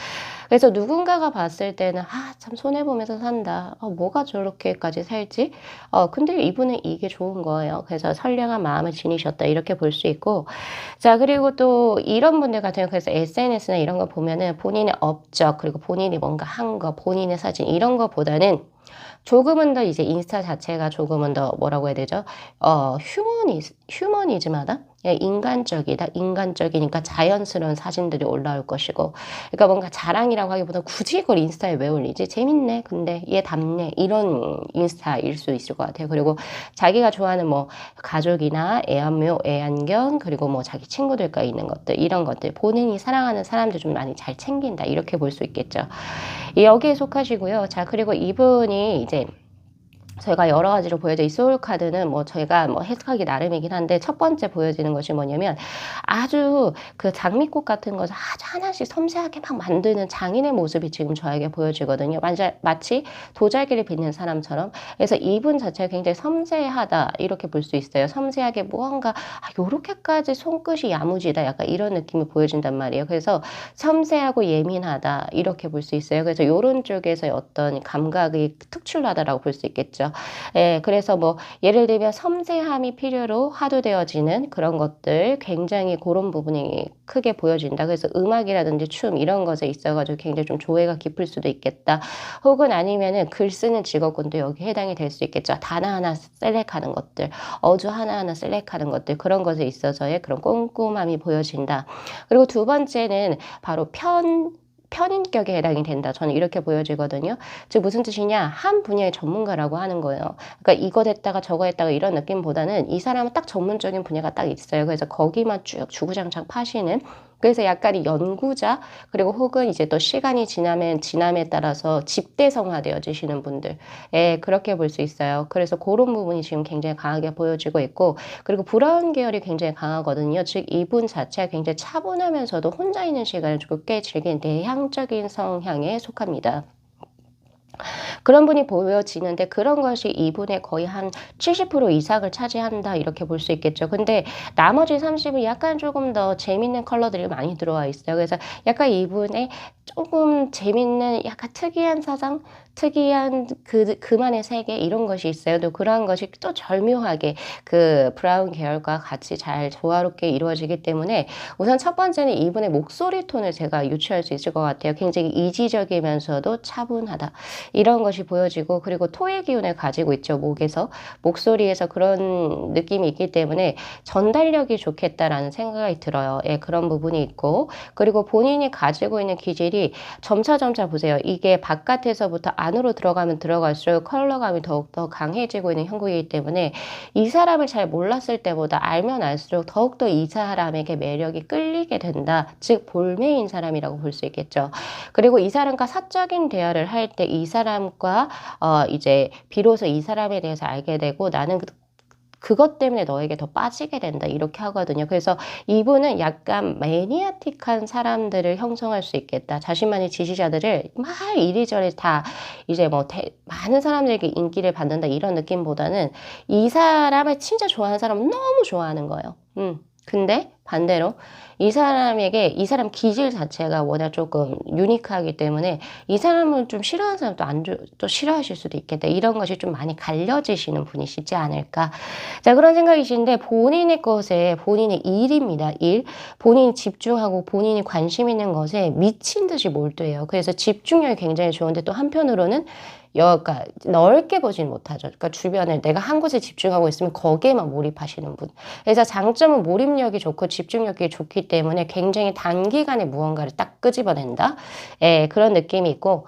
그래서 누군가가 봤을 때는 참 손해보면서 산다. 뭐가 저렇게까지 살지? 근데 이분은 이게 좋은 거예요. 그래서 선량한 마음을 지니셨다. 이렇게 볼 수 있고. 자, 그리고 또 이런 분들 같은 경우 그래서 SNS나 이런 거 보면은 본인의 업적, 그리고 본인이 뭔가 한 거, 본인의 사진 이런 거보다는 조금은 더 이제 인스타 자체가 조금은 더 뭐라고 해야 되죠? 휴머니즘하다? 예, 인간적이다. 인간적이니까 자연스러운 사진들이 올라올 것이고. 그러니까 뭔가 자랑이라고 하기보다 굳이 이걸 인스타에 왜 올리지? 재밌네. 근데 얘 답네. 이런 인스타일 수 있을 것 같아요. 그리고 자기가 좋아하는 뭐 가족이나 애완묘, 애완견, 그리고 뭐 자기 친구들과 있는 것들, 이런 것들. 본인이 사랑하는 사람들 좀 많이 잘 챙긴다. 이렇게 볼 수 있겠죠. 여기에 속하시고요. 자, 그리고 이분이 이제 저희가 여러 가지로 보여져 이 소울 카드는 뭐 저희가 뭐 해석하기 나름이긴 한데 첫 번째 보여지는 것이 뭐냐면 아주 그 장미꽃 같은 것을 아주 하나씩 섬세하게 막 만드는 장인의 모습이 지금 저에게 보여지거든요. 마치 도자기를 빚는 사람처럼. 그래서 이분 자체가 굉장히 섬세하다 이렇게 볼 수 있어요. 섬세하게 무언가 요렇게까지 손끝이 야무지다 약간 이런 느낌이 보여진단 말이에요. 그래서 섬세하고 예민하다 이렇게 볼 수 있어요. 그래서 요런 쪽에서 어떤 감각이 특출나다라고 볼 수 있겠죠. 예, 그래서 뭐 예를 들면 섬세함이 필요로 화두되어지는 그런 것들 굉장히 그런 부분이 크게 보여진다. 그래서 음악이라든지 춤 이런 것에 있어가지고 굉장히 좀 조예가 깊을 수도 있겠다. 혹은 아니면은 글 쓰는 직업군도 여기 해당이 될 수 있겠죠. 단어 하나 셀렉하는 것들, 어조 하나하나 셀렉하는 것들 그런 것에 있어서의 그런 꼼꼼함이 보여진다. 그리고 두 번째는 바로 편인격에 해당이 된다. 저는 이렇게 보여지거든요. 즉 무슨 뜻이냐? 한 분야의 전문가라고 하는 거예요. 그러니까 이거 했다가 저거 했다가 이런 느낌보다는 이 사람은 딱 전문적인 분야가 딱 있어요. 그래서 거기만 쭉 주구장창 파시는 그래서 약간의 연구자 그리고 혹은 이제 또 시간이 지남에 따라서 집대성화되어지시는 분들 그렇게 볼 수 있어요. 그래서 그런 부분이 지금 굉장히 강하게 보여지고 있고 그리고 브라운 계열이 굉장히 강하거든요. 즉 이분 자체가 굉장히 차분하면서도 혼자 있는 시간을 조금 꽤 즐기는 내향적인 성향에 속합니다. 그런 분이 보여지는데 그런 것이 이분의 거의 한 70% 이상을 차지한다 이렇게 볼 수 있겠죠. 근데 나머지 30은 약간 조금 더 재밌는 컬러들이 많이 들어와 있어요. 그래서 약간 이분의 조금 재밌는 약간 특이한 사상, 특이한 그만의 세계 이런 것이 있어요. 또 그러한 것이 또 절묘하게 그 브라운 계열과 같이 잘 조화롭게 이루어지기 때문에 우선 첫 번째는 이분의 목소리 톤을 제가 유추할 수 있을 것 같아요. 굉장히 이지적이면서도 차분하다. 이런 것이 보여지고 그리고 토의 기운을 가지고 있죠. 목소리에서 그런 느낌이 있기 때문에 전달력이 좋겠다라는 생각이 들어요. 예, 그런 부분이 있고 그리고 본인이 가지고 있는 기질이 점차 보세요. 이게 바깥에서부터 안으로 들어가면 들어갈수록 컬러감이 더욱더 강해지고 있는 형국이기 때문에 이 사람을 잘 몰랐을 때보다 알면 알수록 더욱더 이 사람에게 매력이 끌리게 된다. 즉 볼매인 사람이라고 볼 수 있겠죠. 그리고 이 사람과 사적인 대화를 할 때 이 사람과 이제 비로소 이 사람에 대해서 알게 되고 나는 그것 때문에 너에게 더 빠지게 된다 이렇게 하거든요. 그래서 이분은 약간 매니아틱한 사람들을 형성할 수 있겠다. 자신만의 지지자들을 막 이리저리 다 이제 뭐 많은 사람들에게 인기를 받는다 이런 느낌보다는 이 사람을 진짜 좋아하는 사람은 너무 좋아하는 거예요. 근데 반대로 이 사람에게 이 사람 기질 자체가 워낙 조금 유니크하기 때문에 이 사람을 좀 싫어하는 사람도 또 싫어하실 수도 있겠다. 이런 것이 좀 많이 갈려지시는 분이시지 않을까. 자, 그런 생각이신데 본인의 것에 본인의 일입니다. 일. 본인이 집중하고 본인이 관심 있는 것에 미친 듯이 몰두해요. 그래서 집중력이 굉장히 좋은데 또 한편으로는 그러니까 넓게 보진 못하죠. 그러니까 주변에 내가 한 곳에 집중하고 있으면 거기에만 몰입하시는 분. 그래서 장점은 몰입력이 좋고 집중력이 좋기 때문에 굉장히 단기간에 무언가를 딱 끄집어낸다. 예, 그런 느낌이 있고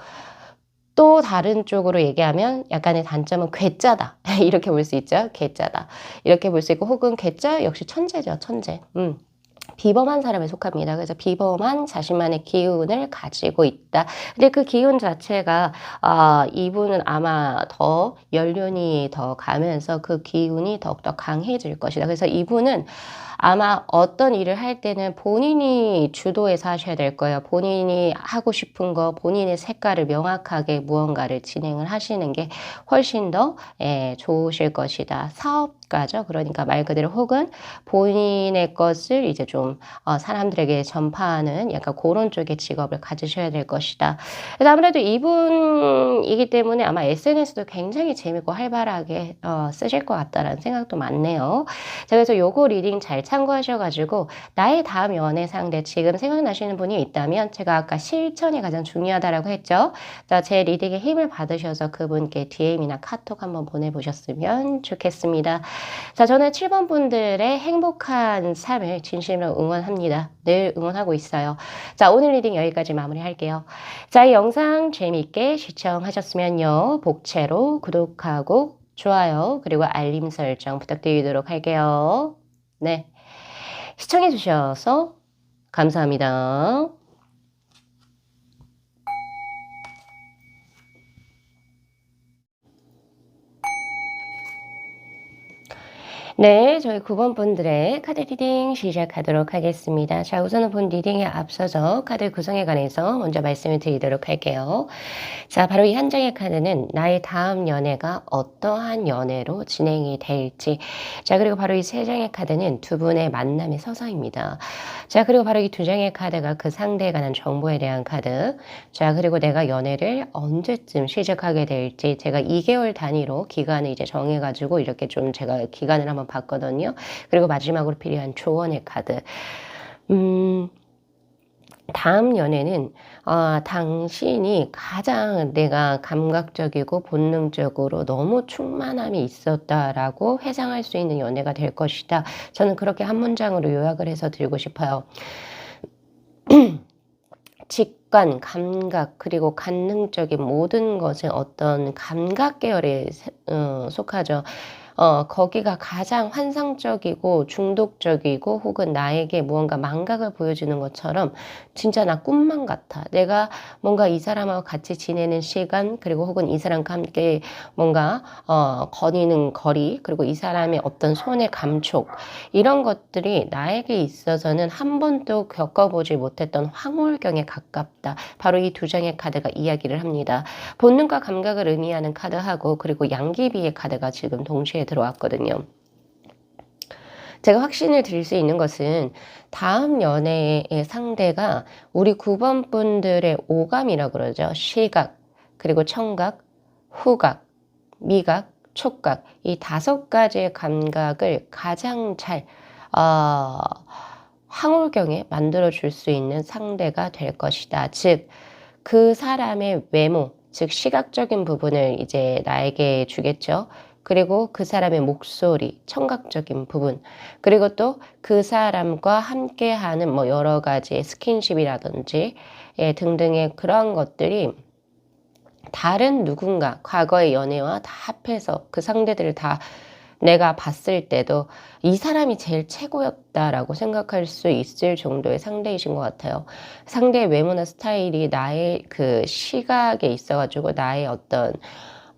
또 다른 쪽으로 얘기하면 약간의 단점은 괴짜다. 이렇게 볼 수 있죠. 괴짜다. 이렇게 볼 수 있고 혹은 괴짜 역시 천재죠. 천재. 비범한 사람에 속합니다. 그래서 비범한 자신만의 기운을 가지고 있다. 근데 그 기운 자체가 이분은 아마 더 연륜이 더 가면서 그 기운이 더욱더 강해질 것이다. 그래서 이분은 아마 어떤 일을 할 때는 본인이 주도해서 하셔야 될 거예요. 본인이 하고 싶은 거, 본인의 색깔을 명확하게 무언가를 진행을 하시는 게 훨씬 더 좋으실 것이다. 사업가죠. 그러니까 말 그대로 혹은 본인의 것을 이제 좀 사람들에게 전파하는 약간 그런 쪽의 직업을 가지셔야 될 것이다. 그래서 아무래도 이분이기 때문에 아마 SNS도 굉장히 재밌고 활발하게 쓰실 것 같다라는 생각도 많네요. 자, 그래서 요거 리딩 잘 참고하셔가지고 나의 다음 연애 상대 지금 생각나시는 분이 있다면 제가 아까 실천이 가장 중요하다라고 했죠. 자, 제 리딩에 힘을 받으셔서 그분께 DM이나 카톡 한번 보내보셨으면 좋겠습니다. 자, 저는 7번 분들의 행복한 삶을 진심으로 응원합니다. 늘 응원하고 있어요. 자, 오늘 리딩 여기까지 마무리할게요. 자, 이 영상 재미있게 시청하셨으면요. 복채로 구독하고 좋아요 그리고 알림 설정 부탁드리도록 할게요. 네, 시청해주셔서 감사합니다. 네, 저희 9번 분들의 카드 리딩 시작하도록 하겠습니다. 자, 우선은 본 리딩에 앞서서 카드 구성에 관해서 먼저 말씀을 드리도록 할게요. 자, 바로 이 한 장의 카드는 나의 다음 연애가 어떠한 연애로 진행이 될지. 자, 그리고 바로 이 세 장의 카드는 두 분의 만남의 서사입니다. 자, 그리고 바로 이 두 장의 카드가 그 상대에 관한 정보에 대한 카드. 자, 그리고 내가 연애를 언제쯤 시작하게 될지 제가 2개월 단위로 기간을 이제 정해가지고 이렇게 좀 제가 기간을 한번 봤거든요. 그리고 마지막으로 필요한 조언의 카드. 다음 연애는 당신이 가장 내가 감각적이고 본능적으로 너무 충만함이 있었다라고 회상할 수 있는 연애가 될 것이다. 저는 그렇게 한 문장으로 요약을 해서 드리고 싶어요. 직관, 감각, 그리고 관능적인 모든 것은 어떤 감각 계열에 속하죠. 거기가 가장 환상적이고 중독적이고 혹은 나에게 무언가 망각을 보여주는 것처럼 진짜 나 꿈만 같아. 내가 뭔가 이 사람하고 같이 지내는 시간 그리고 혹은 이 사람과 함께 뭔가 거니는 거리 그리고 이 사람의 어떤 손의 감촉 이런 것들이 나에게 있어서는 한 번도 겪어보지 못했던 황홀경에 가깝다. 바로 이 두 장의 카드가 이야기를 합니다. 본능과 감각을 의미하는 카드하고 그리고 양귀비의 카드가 지금 동시에 들어왔거든요. 제가 확신을 드릴 수 있는 것은 다음 연애의 상대가 우리 9번 분들의 오감이라고 그러죠. 시각, 그리고 청각, 후각, 미각, 촉각 이 5가지의 감각을 가장 잘 황홀경에 만들어줄 수 있는 상대가 될 것이다. 즉, 그 사람의 외모, 즉 시각적인 부분을 이제 나에게 주겠죠. 그리고 그 사람의 목소리, 청각적인 부분, 그리고 또 그 사람과 함께하는 뭐 여러 가지 스킨십이라든지 등등의 그런 것들이 다른 누군가, 과거의 연애와 다 합해서 그 상대들을 다 내가 봤을 때도 이 사람이 제일 최고였다라고 생각할 수 있을 정도의 상대이신 것 같아요. 상대의 외모나 스타일이 나의 그 시각에 있어가지고 나의 어떤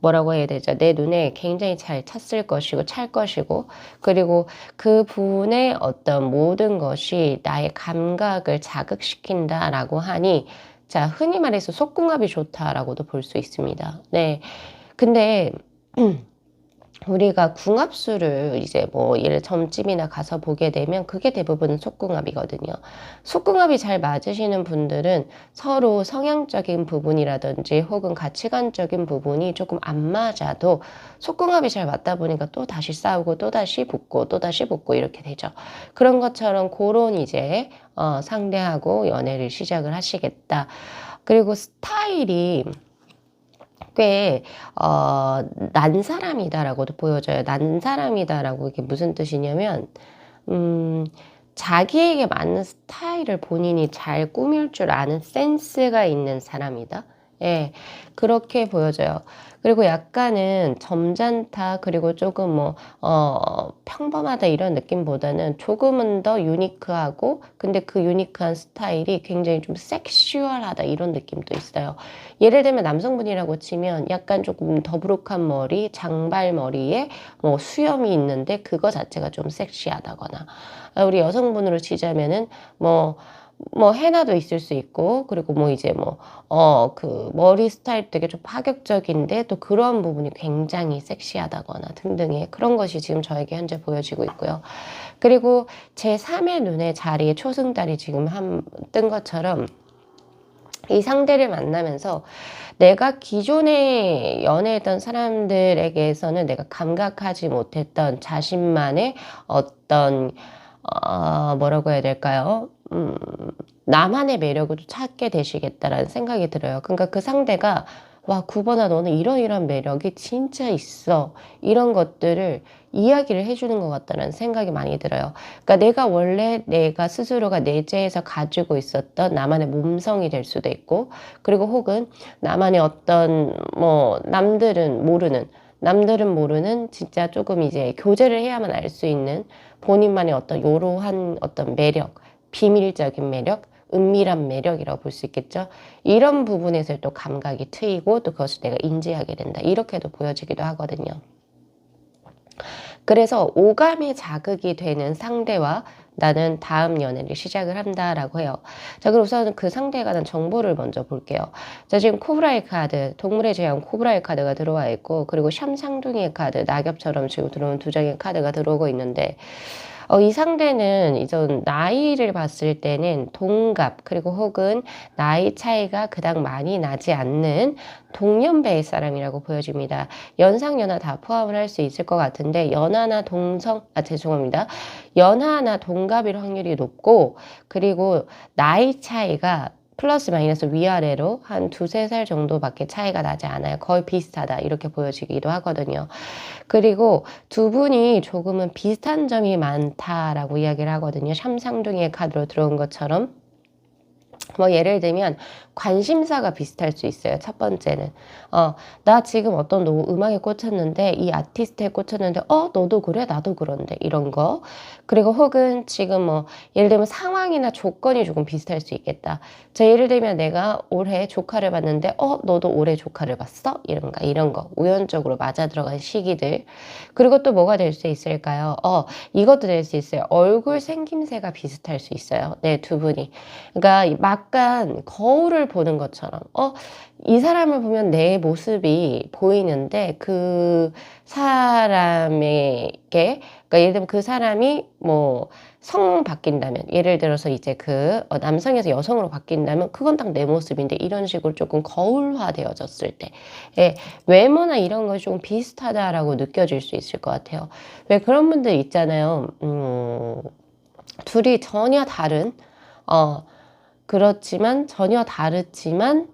뭐라고 해야 되죠? 내 눈에 굉장히 잘 찼을 것이고 찰 것이고 그리고 그 분의 어떤 모든 것이 나의 감각을 자극시킨다라고 하니 자, 흔히 말해서 속궁합이 좋다라고도 볼 수 있습니다. 네. 근데 우리가 궁합수를 이제 뭐 예를 점집이나 가서 보게 되면 그게 대부분 속궁합이거든요. 속궁합이 잘 맞으시는 분들은 서로 성향적인 부분이라든지 혹은 가치관적인 부분이 조금 안 맞아도 속궁합이 잘 맞다 보니까 또 다시 싸우고 또 다시 붙고 또 다시 붙고 이렇게 되죠. 그런 것처럼 그런 이제 상대하고 연애를 시작을 하시겠다. 그리고 스타일이 꽤, 난 사람이다라고도 보여져요. 난 사람이다라고 이게 무슨 뜻이냐면, 음, 자기에게 맞는 스타일을 본인이 잘 꾸밀 줄 아는 센스가 있는 사람이다. 예, 그렇게 보여져요. 그리고 약간은 점잖다, 그리고 조금 뭐, 평범하다 이런 느낌보다는 조금은 더 유니크하고, 근데 그 유니크한 스타일이 굉장히 좀 섹슈얼하다 이런 느낌도 있어요. 예를 들면 남성분이라고 치면 약간 조금 더부룩한 머리, 장발머리에 뭐 수염이 있는데 그거 자체가 좀 섹시하다거나, 우리 여성분으로 치자면은 뭐 헤나도 있을 수 있고, 그리고 뭐 이제 그 머리 스타일 되게 좀 파격적인데 또 그런 부분이 굉장히 섹시하다거나 등등의 그런 것이 지금 저에게 현재 보여지고 있고요. 그리고 제 3의 눈의 자리에 초승달이 지금 뜬 것처럼 이 상대를 만나면서 내가 기존에 연애했던 사람들에게서는 내가 감각하지 못했던 자신만의 어떤 뭐라고 해야 될까요? 나만의 매력을 찾게 되시겠다라는 생각이 들어요. 그러니까 그 상대가 와, 구번아 너는 이런 매력이 진짜 있어. 이런 것들을 이야기를 해주는 것 같다는 생각이 많이 들어요. 그러니까 내가 원래 내가 스스로가 내재해서 가지고 있었던 나만의 몸성이 될 수도 있고, 그리고 혹은 나만의 어떤 남들은 모르는 진짜 조금 이제 교제를 해야만 알 수 있는 본인만의 어떤 요로한 어떤 매력, 비밀적인 매력, 은밀한 매력이라고 볼 수 있겠죠. 이런 부분에서 또 감각이 트이고 또 그것을 내가 인지하게 된다. 이렇게도 보여지기도 하거든요. 그래서 오감의 자극이 되는 상대와 나는 다음 연애를 시작을 한다라고 해요. 자, 그럼 우선 그 상대에 관한 정보를 먼저 볼게요. 자, 지금 코브라의 카드, 동물의 제왕 코브라의 카드가 들어와 있고, 그리고 샴상둥이의 카드, 낙엽처럼 지금 들어온 두 장의 카드가 들어오고 있는데, 이 상대는 이전 나이를 봤을 때는 동갑, 그리고 혹은 나이 차이가 그닥 많이 나지 않는 동년배의 사람이라고 보여집니다. 연상, 연하 다 포함을 할 수 있을 것 같은데, 죄송합니다. 연하나 동갑일 확률이 높고, 그리고 나이 차이가 플러스 마이너스 위아래로 한 두세 살 정도밖에 차이가 나지 않아요. 거의 비슷하다 이렇게 보여지기도 하거든요. 그리고 두 분이 조금은 비슷한 점이 많다라고 이야기를 하거든요. 샴상둥이의 카드로 들어온 것처럼. 뭐 예를 들면 관심사가 비슷할 수 있어요. 첫 번째는 나 지금 어떤 음악에 꽂혔는데 이 아티스트에 꽂혔는데 너도 그래? 나도 그런데 이런 거. 그리고 혹은 지금 뭐 예를 들면 상황이나 조건이 조금 비슷할 수 있겠다. 자, 예를 들면 내가 올해 조카를 봤는데 너도 올해 조카를 봤어? 이런 거 우연적으로 맞아 들어간 시기들. 그리고 또 뭐가 될 수 있을까요? 이것도 될 수 있어요. 얼굴 생김새가 비슷할 수 있어요. 네, 두 분이. 그러니까 약간 거울을 보는 것처럼 이 사람을 보면 내 모습이 보이는데 그 사람에게, 그러니까 예를 들면 그 사람이 뭐 성 바뀐다면, 예를 들어서 이제 그 남성에서 여성으로 바뀐다면 그건 딱 내 모습인데, 이런 식으로 조금 거울화되어졌을 때 외모나 이런 것이 좀 비슷하다라고 느껴질 수 있을 것 같아요. 왜 그런 분들 있잖아요. 둘이 전혀 다른 그렇지만 전혀 다르지만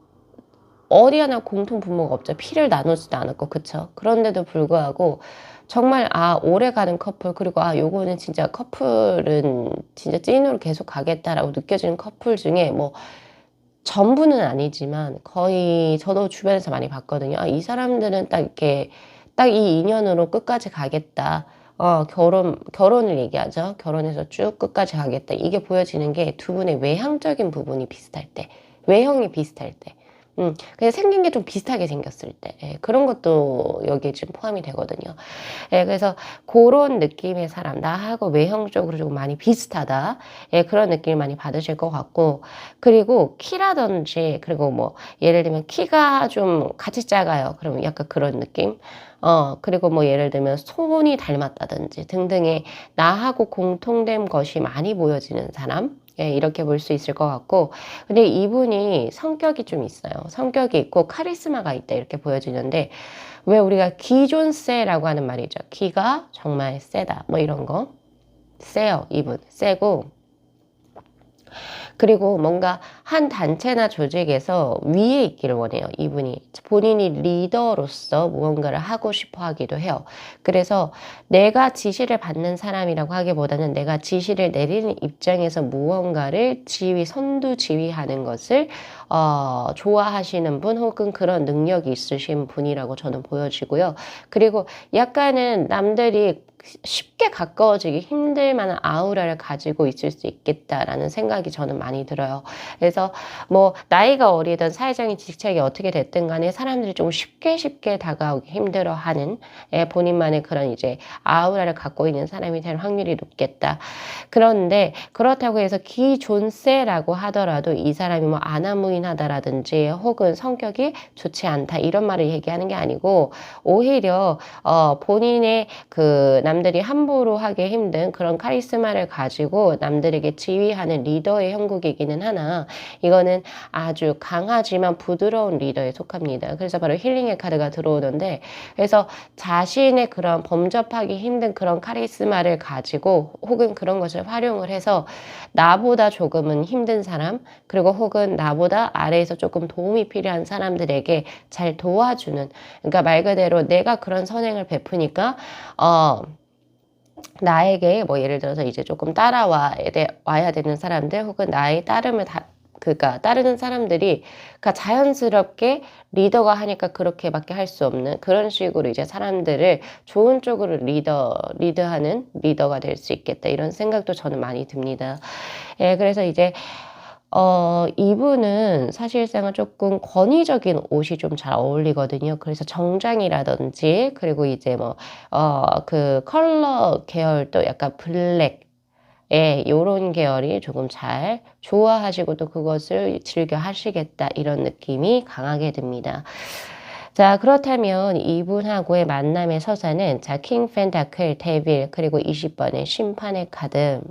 어디 하나 공통 분모가 없죠. 피를 나누지도 않았고, 그쵸? 그런데도 불구하고 정말 오래 가는 커플, 그리고 요거는 진짜 커플은 진짜 찐으로 계속 가겠다라고 느껴지는 커플 중에 뭐 전부는 아니지만 거의 저도 주변에서 많이 봤거든요. 이 사람들은 딱 이렇게 딱 이 인연으로 끝까지 가겠다. 결혼을 얘기하죠. 결혼해서 쭉 끝까지 가겠다. 이게 보여지는 게 두 분의 외향적인 부분이 비슷할 때, 외형이 비슷할 때. 그냥 생긴 게 좀 비슷하게 생겼을 때. 예, 그런 것도 여기에 지금 포함이 되거든요. 예, 그래서 그런 느낌의 사람, 나하고 외형적으로 조금 많이 비슷하다. 예, 그런 느낌을 많이 받으실 것 같고, 그리고 키라든지, 그리고 뭐, 예를 들면 키가 좀 같이 작아요. 그러면 약간 그런 느낌? 그리고 뭐 예를 들면 손이 닮았다든지 등등의 나하고 공통된 것이 많이 보여지는 사람? 예, 이렇게 볼 수 있을 것 같고, 근데 이분이 성격이 좀 있어요. 성격이 있고 카리스마가 있다 이렇게 보여지는데, 왜 우리가 기존세라고 하는 말이죠. 기가 정말 세다 뭐 이런 거. 세요, 이분. 세고, 그리고 뭔가 한 단체나 조직에서 위에 있기를 원해요. 이분이 본인이 리더로서 무언가를 하고 싶어 하기도 해요. 그래서 내가 지시를 받는 사람이라고 하기보다는 내가 지시를 내리는 입장에서 무언가를 선두 지휘하는 것을 좋아하시는 분 혹은 그런 능력이 있으신 분이라고 저는 보여지고요. 그리고 약간은 남들이 쉽게 가까워지기 힘들 만한 아우라를 가지고 있을 수 있겠다라는 생각이 저는 많이 들어요. 그래서 뭐 나이가 어리든 사회적인 직책이 어떻게 됐든 간에 사람들이 좀 쉽게 다가오기 힘들어하는 본인만의 그런 이제 아우라를 갖고 있는 사람이 될 확률이 높겠다. 그런데 그렇다고 해서 기존세라고 하더라도 이 사람이 뭐 아나무인하다라든지 혹은 성격이 좋지 않다 이런 말을 얘기하는 게 아니고 오히려 본인의 그 남들이 함부로 하기 힘든 그런 카리스마를 가지고 남들에게 지휘하는 리더의 형국이기는 하나 이거는 아주 강하지만 부드러운 리더에 속합니다. 그래서 바로 힐링의 카드가 들어오는데 그래서 자신의 그런 범접하기 힘든 그런 카리스마를 가지고 혹은 그런 것을 활용을 해서 나보다 조금은 힘든 사람 그리고 혹은 나보다 아래에서 조금 도움이 필요한 사람들에게 잘 도와주는 그러니까 말 그대로 내가 그런 선행을 베푸니까 나에게 뭐 예를 들어서 이제 조금 와야 되는 사람들 혹은 나의 따름을 그러니까 따르는 사람들이 그러니까 자연스럽게 리더가 하니까 그렇게밖에 할 수 없는 그런 식으로 이제 사람들을 좋은 쪽으로 리드하는 리더가 될 수 있겠다 이런 생각도 저는 많이 듭니다. 예, 그래서 이제 이분은 사실상은 조금 권위적인 옷이 좀 잘 어울리거든요. 그래서 정장이라든지, 그리고 이제 뭐, 그 컬러 계열도 약간 블랙, 예, 요런 계열이 조금 잘 좋아하시고 또 그것을 즐겨 하시겠다, 이런 느낌이 강하게 듭니다. 자, 그렇다면 이분하고의 만남의 서사는, 자, 킹 펜타클, 데빌, 그리고 20번의 심판의 카드,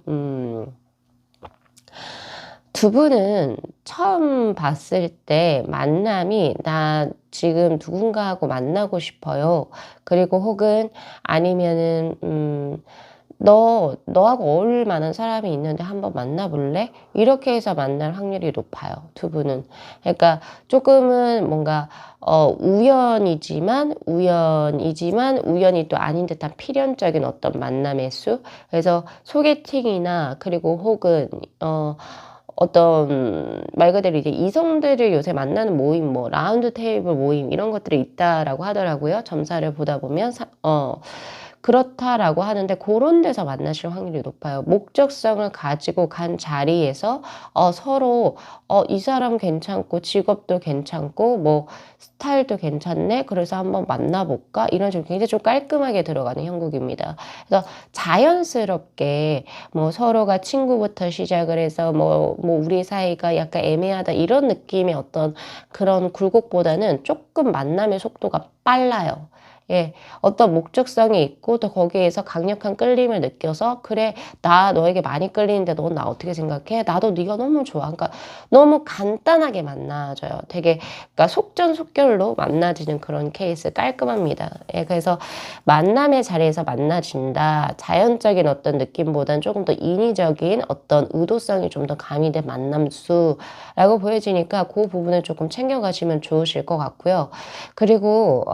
두 분은 처음 봤을 때 만남이 나 지금 누군가하고 만나고 싶어요. 그리고 혹은 아니면은 너하고 어울릴 만한 사람이 있는데 한번 만나볼래? 이렇게 해서 만날 확률이 높아요. 두 분은. 그러니까 조금은 뭔가 우연이지만 우연이 또 아닌 듯한 필연적인 어떤 만남의 수. 그래서 소개팅이나 그리고 혹은 어떤 말 그대로 이제 이성들을 요새 만나는 모임, 뭐 라운드 테이블 모임 이런 것들이 있다라고 하더라고요. 점사를 보다 보면 그렇다라고 하는데 그런 데서 만나실 확률이 높아요. 목적성을 가지고 간 자리에서 서로 이 사람 괜찮고 직업도 괜찮고 뭐 스타일도 괜찮네. 그래서 한번 만나볼까? 이런 좀 굉장히 좀 깔끔하게 들어가는 형국입니다. 그래서 자연스럽게 뭐 서로가 친구부터 시작을 해서 뭐 우리 사이가 약간 애매하다 이런 느낌의 어떤 그런 굴곡보다는 조금 만남의 속도가 빨라요. 예, 어떤 목적성이 있고 또 거기에서 강력한 끌림을 느껴서 그래 나 너에게 많이 끌리는데 넌 나 어떻게 생각해? 나도 네가 너무 좋아. 그러니까 너무 간단하게 만나져요. 되게 그러니까 속전속결로 만나지는 그런 케이스 깔끔합니다. 예, 그래서 만남의 자리에서 만나진다. 자연적인 어떤 느낌보다는 조금 더 인위적인 어떤 의도성이 좀 더 가미된 만남수라고 보여지니까 그 부분을 조금 챙겨가시면 좋으실 것 같고요. 그리고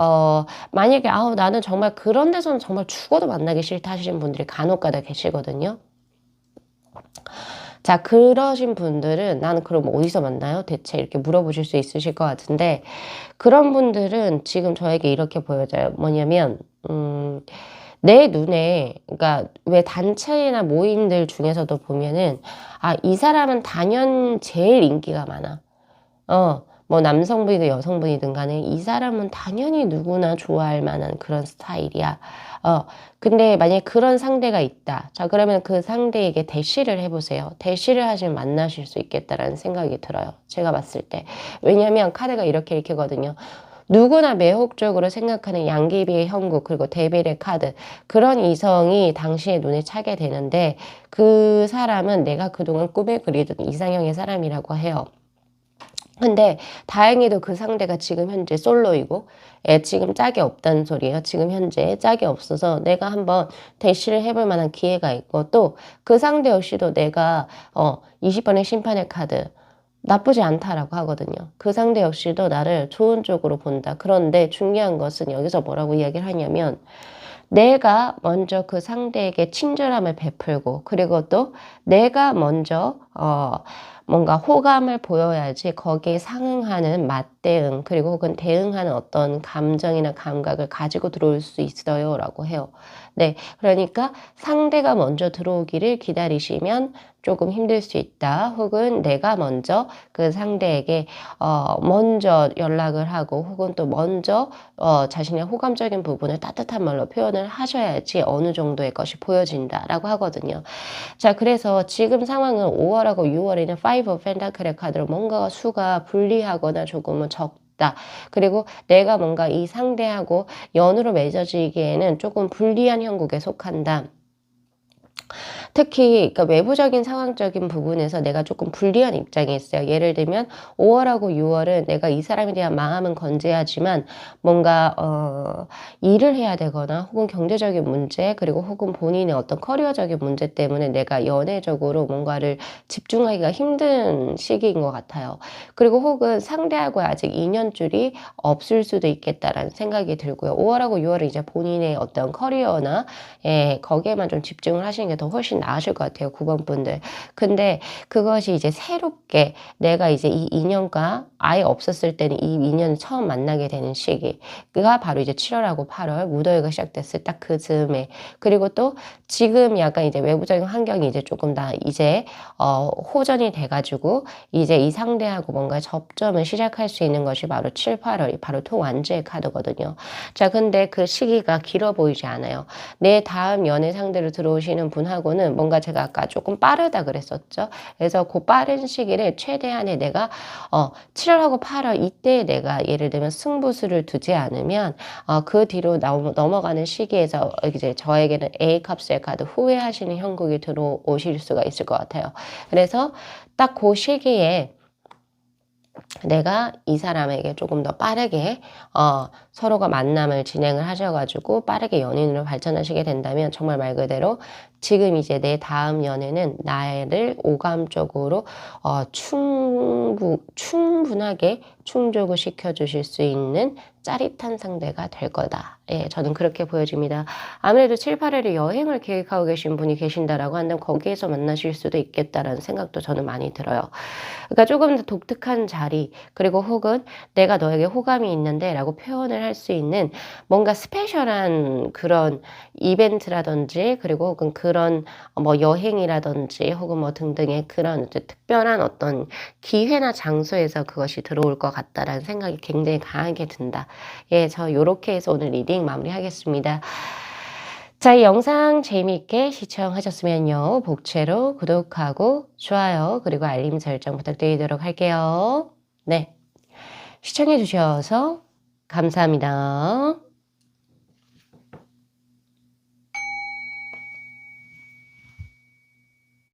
만약에 나는 정말 그런 데서는 정말 죽어도 만나기 싫다 하시는 분들이 간혹가다 계시거든요. 자, 그러신 분들은 나는 그럼 어디서 만나요? 대체 이렇게 물어보실 수 있으실 것 같은데 그런 분들은 지금 저에게 이렇게 보여져요. 뭐냐면 내 눈에 그러니까 왜 단체나 모임들 중에서도 보면은 이 사람은 단연 제일 인기가 많아. 뭐 남성분이든 여성분이든 간에 이 사람은 당연히 누구나 좋아할 만한 그런 스타일이야. 근데 만약에 그런 상대가 있다. 자, 그러면 그 상대에게 대시를 해보세요. 대시를 하시면 만나실 수 있겠다라는 생각이 들어요. 제가 봤을 때. 왜냐면 카드가 이렇게 읽히거든요. 누구나 매혹적으로 생각하는 양귀비의 형국 그리고 데빌의 카드 그런 이성이 당신의 눈에 차게 되는데 그 사람은 내가 그동안 꿈에 그리던 이상형의 사람이라고 해요. 근데 다행히도 그 상대가 지금 현재 솔로이고 지금 짝이 없다는 소리예요. 지금 현재 짝이 없어서 내가 한번 대시를 해볼 만한 기회가 있고 또 그 상대 역시도 내가 20번의 심판의 카드 나쁘지 않다라고 하거든요. 그 상대 역시도 나를 좋은 쪽으로 본다. 그런데 중요한 것은 여기서 뭐라고 이야기를 하냐면 내가 먼저 그 상대에게 친절함을 베풀고 그리고 또 내가 먼저 뭔가 호감을 보여야지 거기에 상응하는 맞대응 그리고 혹은 대응하는 어떤 감정이나 감각을 가지고 들어올 수 있어요 라고 해요. 네, 그러니까 상대가 먼저 들어오기를 기다리시면 조금 힘들 수 있다. 혹은 내가 먼저 그 상대에게 먼저 연락을 하고 혹은 또 먼저 자신의 호감적인 부분을 따뜻한 말로 표현을 하셔야지 어느 정도의 것이 보여진다라고 하거든요. 자, 그래서 지금 상황은 5월하고 6월에는 5 of Pentacle의 카드로 뭔가 수가 불리하거나 조금은 적다. 그리고 내가 뭔가 이 상대하고 연으로 맺어지기에는 조금 불리한 형국에 속한다. 특히 그러니까 외부적인 상황적인 부분에서 내가 조금 불리한 입장에 있어요. 예를 들면 5월하고 6월은 내가 이 사람에 대한 마음은 건재하지만 뭔가 일을 해야 되거나 혹은 경제적인 문제 그리고 혹은 본인의 어떤 커리어적인 문제 때문에 내가 연애적으로 뭔가를 집중하기가 힘든 시기인 것 같아요. 그리고 혹은 상대하고 아직 인연줄이 없을 수도 있겠다라는 생각이 들고요. 5월하고 6월은 이제 본인의 어떤 커리어나 거기에만 좀 집중을 하시는 게 더 훨씬 나으실 것 같아요. 9번 분들. 근데 그것이 이제 새롭게 내가 이제 이 인연과 아예 없었을 때는 이 인연을 처음 만나게 되는 시기가 바로 이제 7월하고 8월 무더위가 시작됐을 딱 그 즈음에 그리고 또 지금 약간 이제 외부적인 환경이 이제 조금 다 이제 호전이 돼가지고 이제 이 상대하고 뭔가 접점을 시작할 수 있는 것이 바로 7, 8월이 바로 통완주의 카드거든요. 자, 근데 그 시기가 길어 보이지 않아요. 내 다음 연애 상대로 들어오시는 분하고는 뭔가 제가 아까 조금 빠르다 그랬었죠. 그래서 그 빠른 시기를 최대한의 내가 7월하고 8월 이때 내가 예를 들면 승부수를 두지 않으면 그 뒤로 넘어가는 시기에서 이제 저에게는 A 컵스의 카드 후회하시는 형국이 들어오실 수가 있을 것 같아요. 그래서 딱 그 시기에 내가 이 사람에게 조금 더 빠르게 서로가 만남을 진행을 하셔가지고 빠르게 연인으로 발전하시게 된다면 정말 말 그대로 지금 이제 내 다음 연애는 나를 오감적으로 충분하게 충족을 시켜주실 수 있는 짜릿한 상대가 될 거다. 예, 저는 그렇게 보여집니다. 아무래도 7, 8월에 여행을 계획하고 계신 분이 계신다라고 한다면 거기에서 만나실 수도 있겠다라는 생각도 저는 많이 들어요. 그러니까 조금 더 독특한 자리 그리고 혹은 내가 너에게 호감이 있는데 라고 표현을 할 수 있는 뭔가 스페셜한 그런 이벤트라든지 그리고 혹은 그런 뭐 여행이라든지 혹은 뭐 등등의 그런 특별한 어떤 기회나 장소에서 그것이 들어올 것 같다라는 생각이 굉장히 강하게 든다. 예, 저 요렇게 해서 오늘 리딩 마무리하겠습니다. 자, 이 영상 재미있게 시청하셨으면요. 복채로 구독하고 좋아요 그리고 알림 설정 부탁드리도록 할게요. 네, 시청해 주셔서 감사합니다.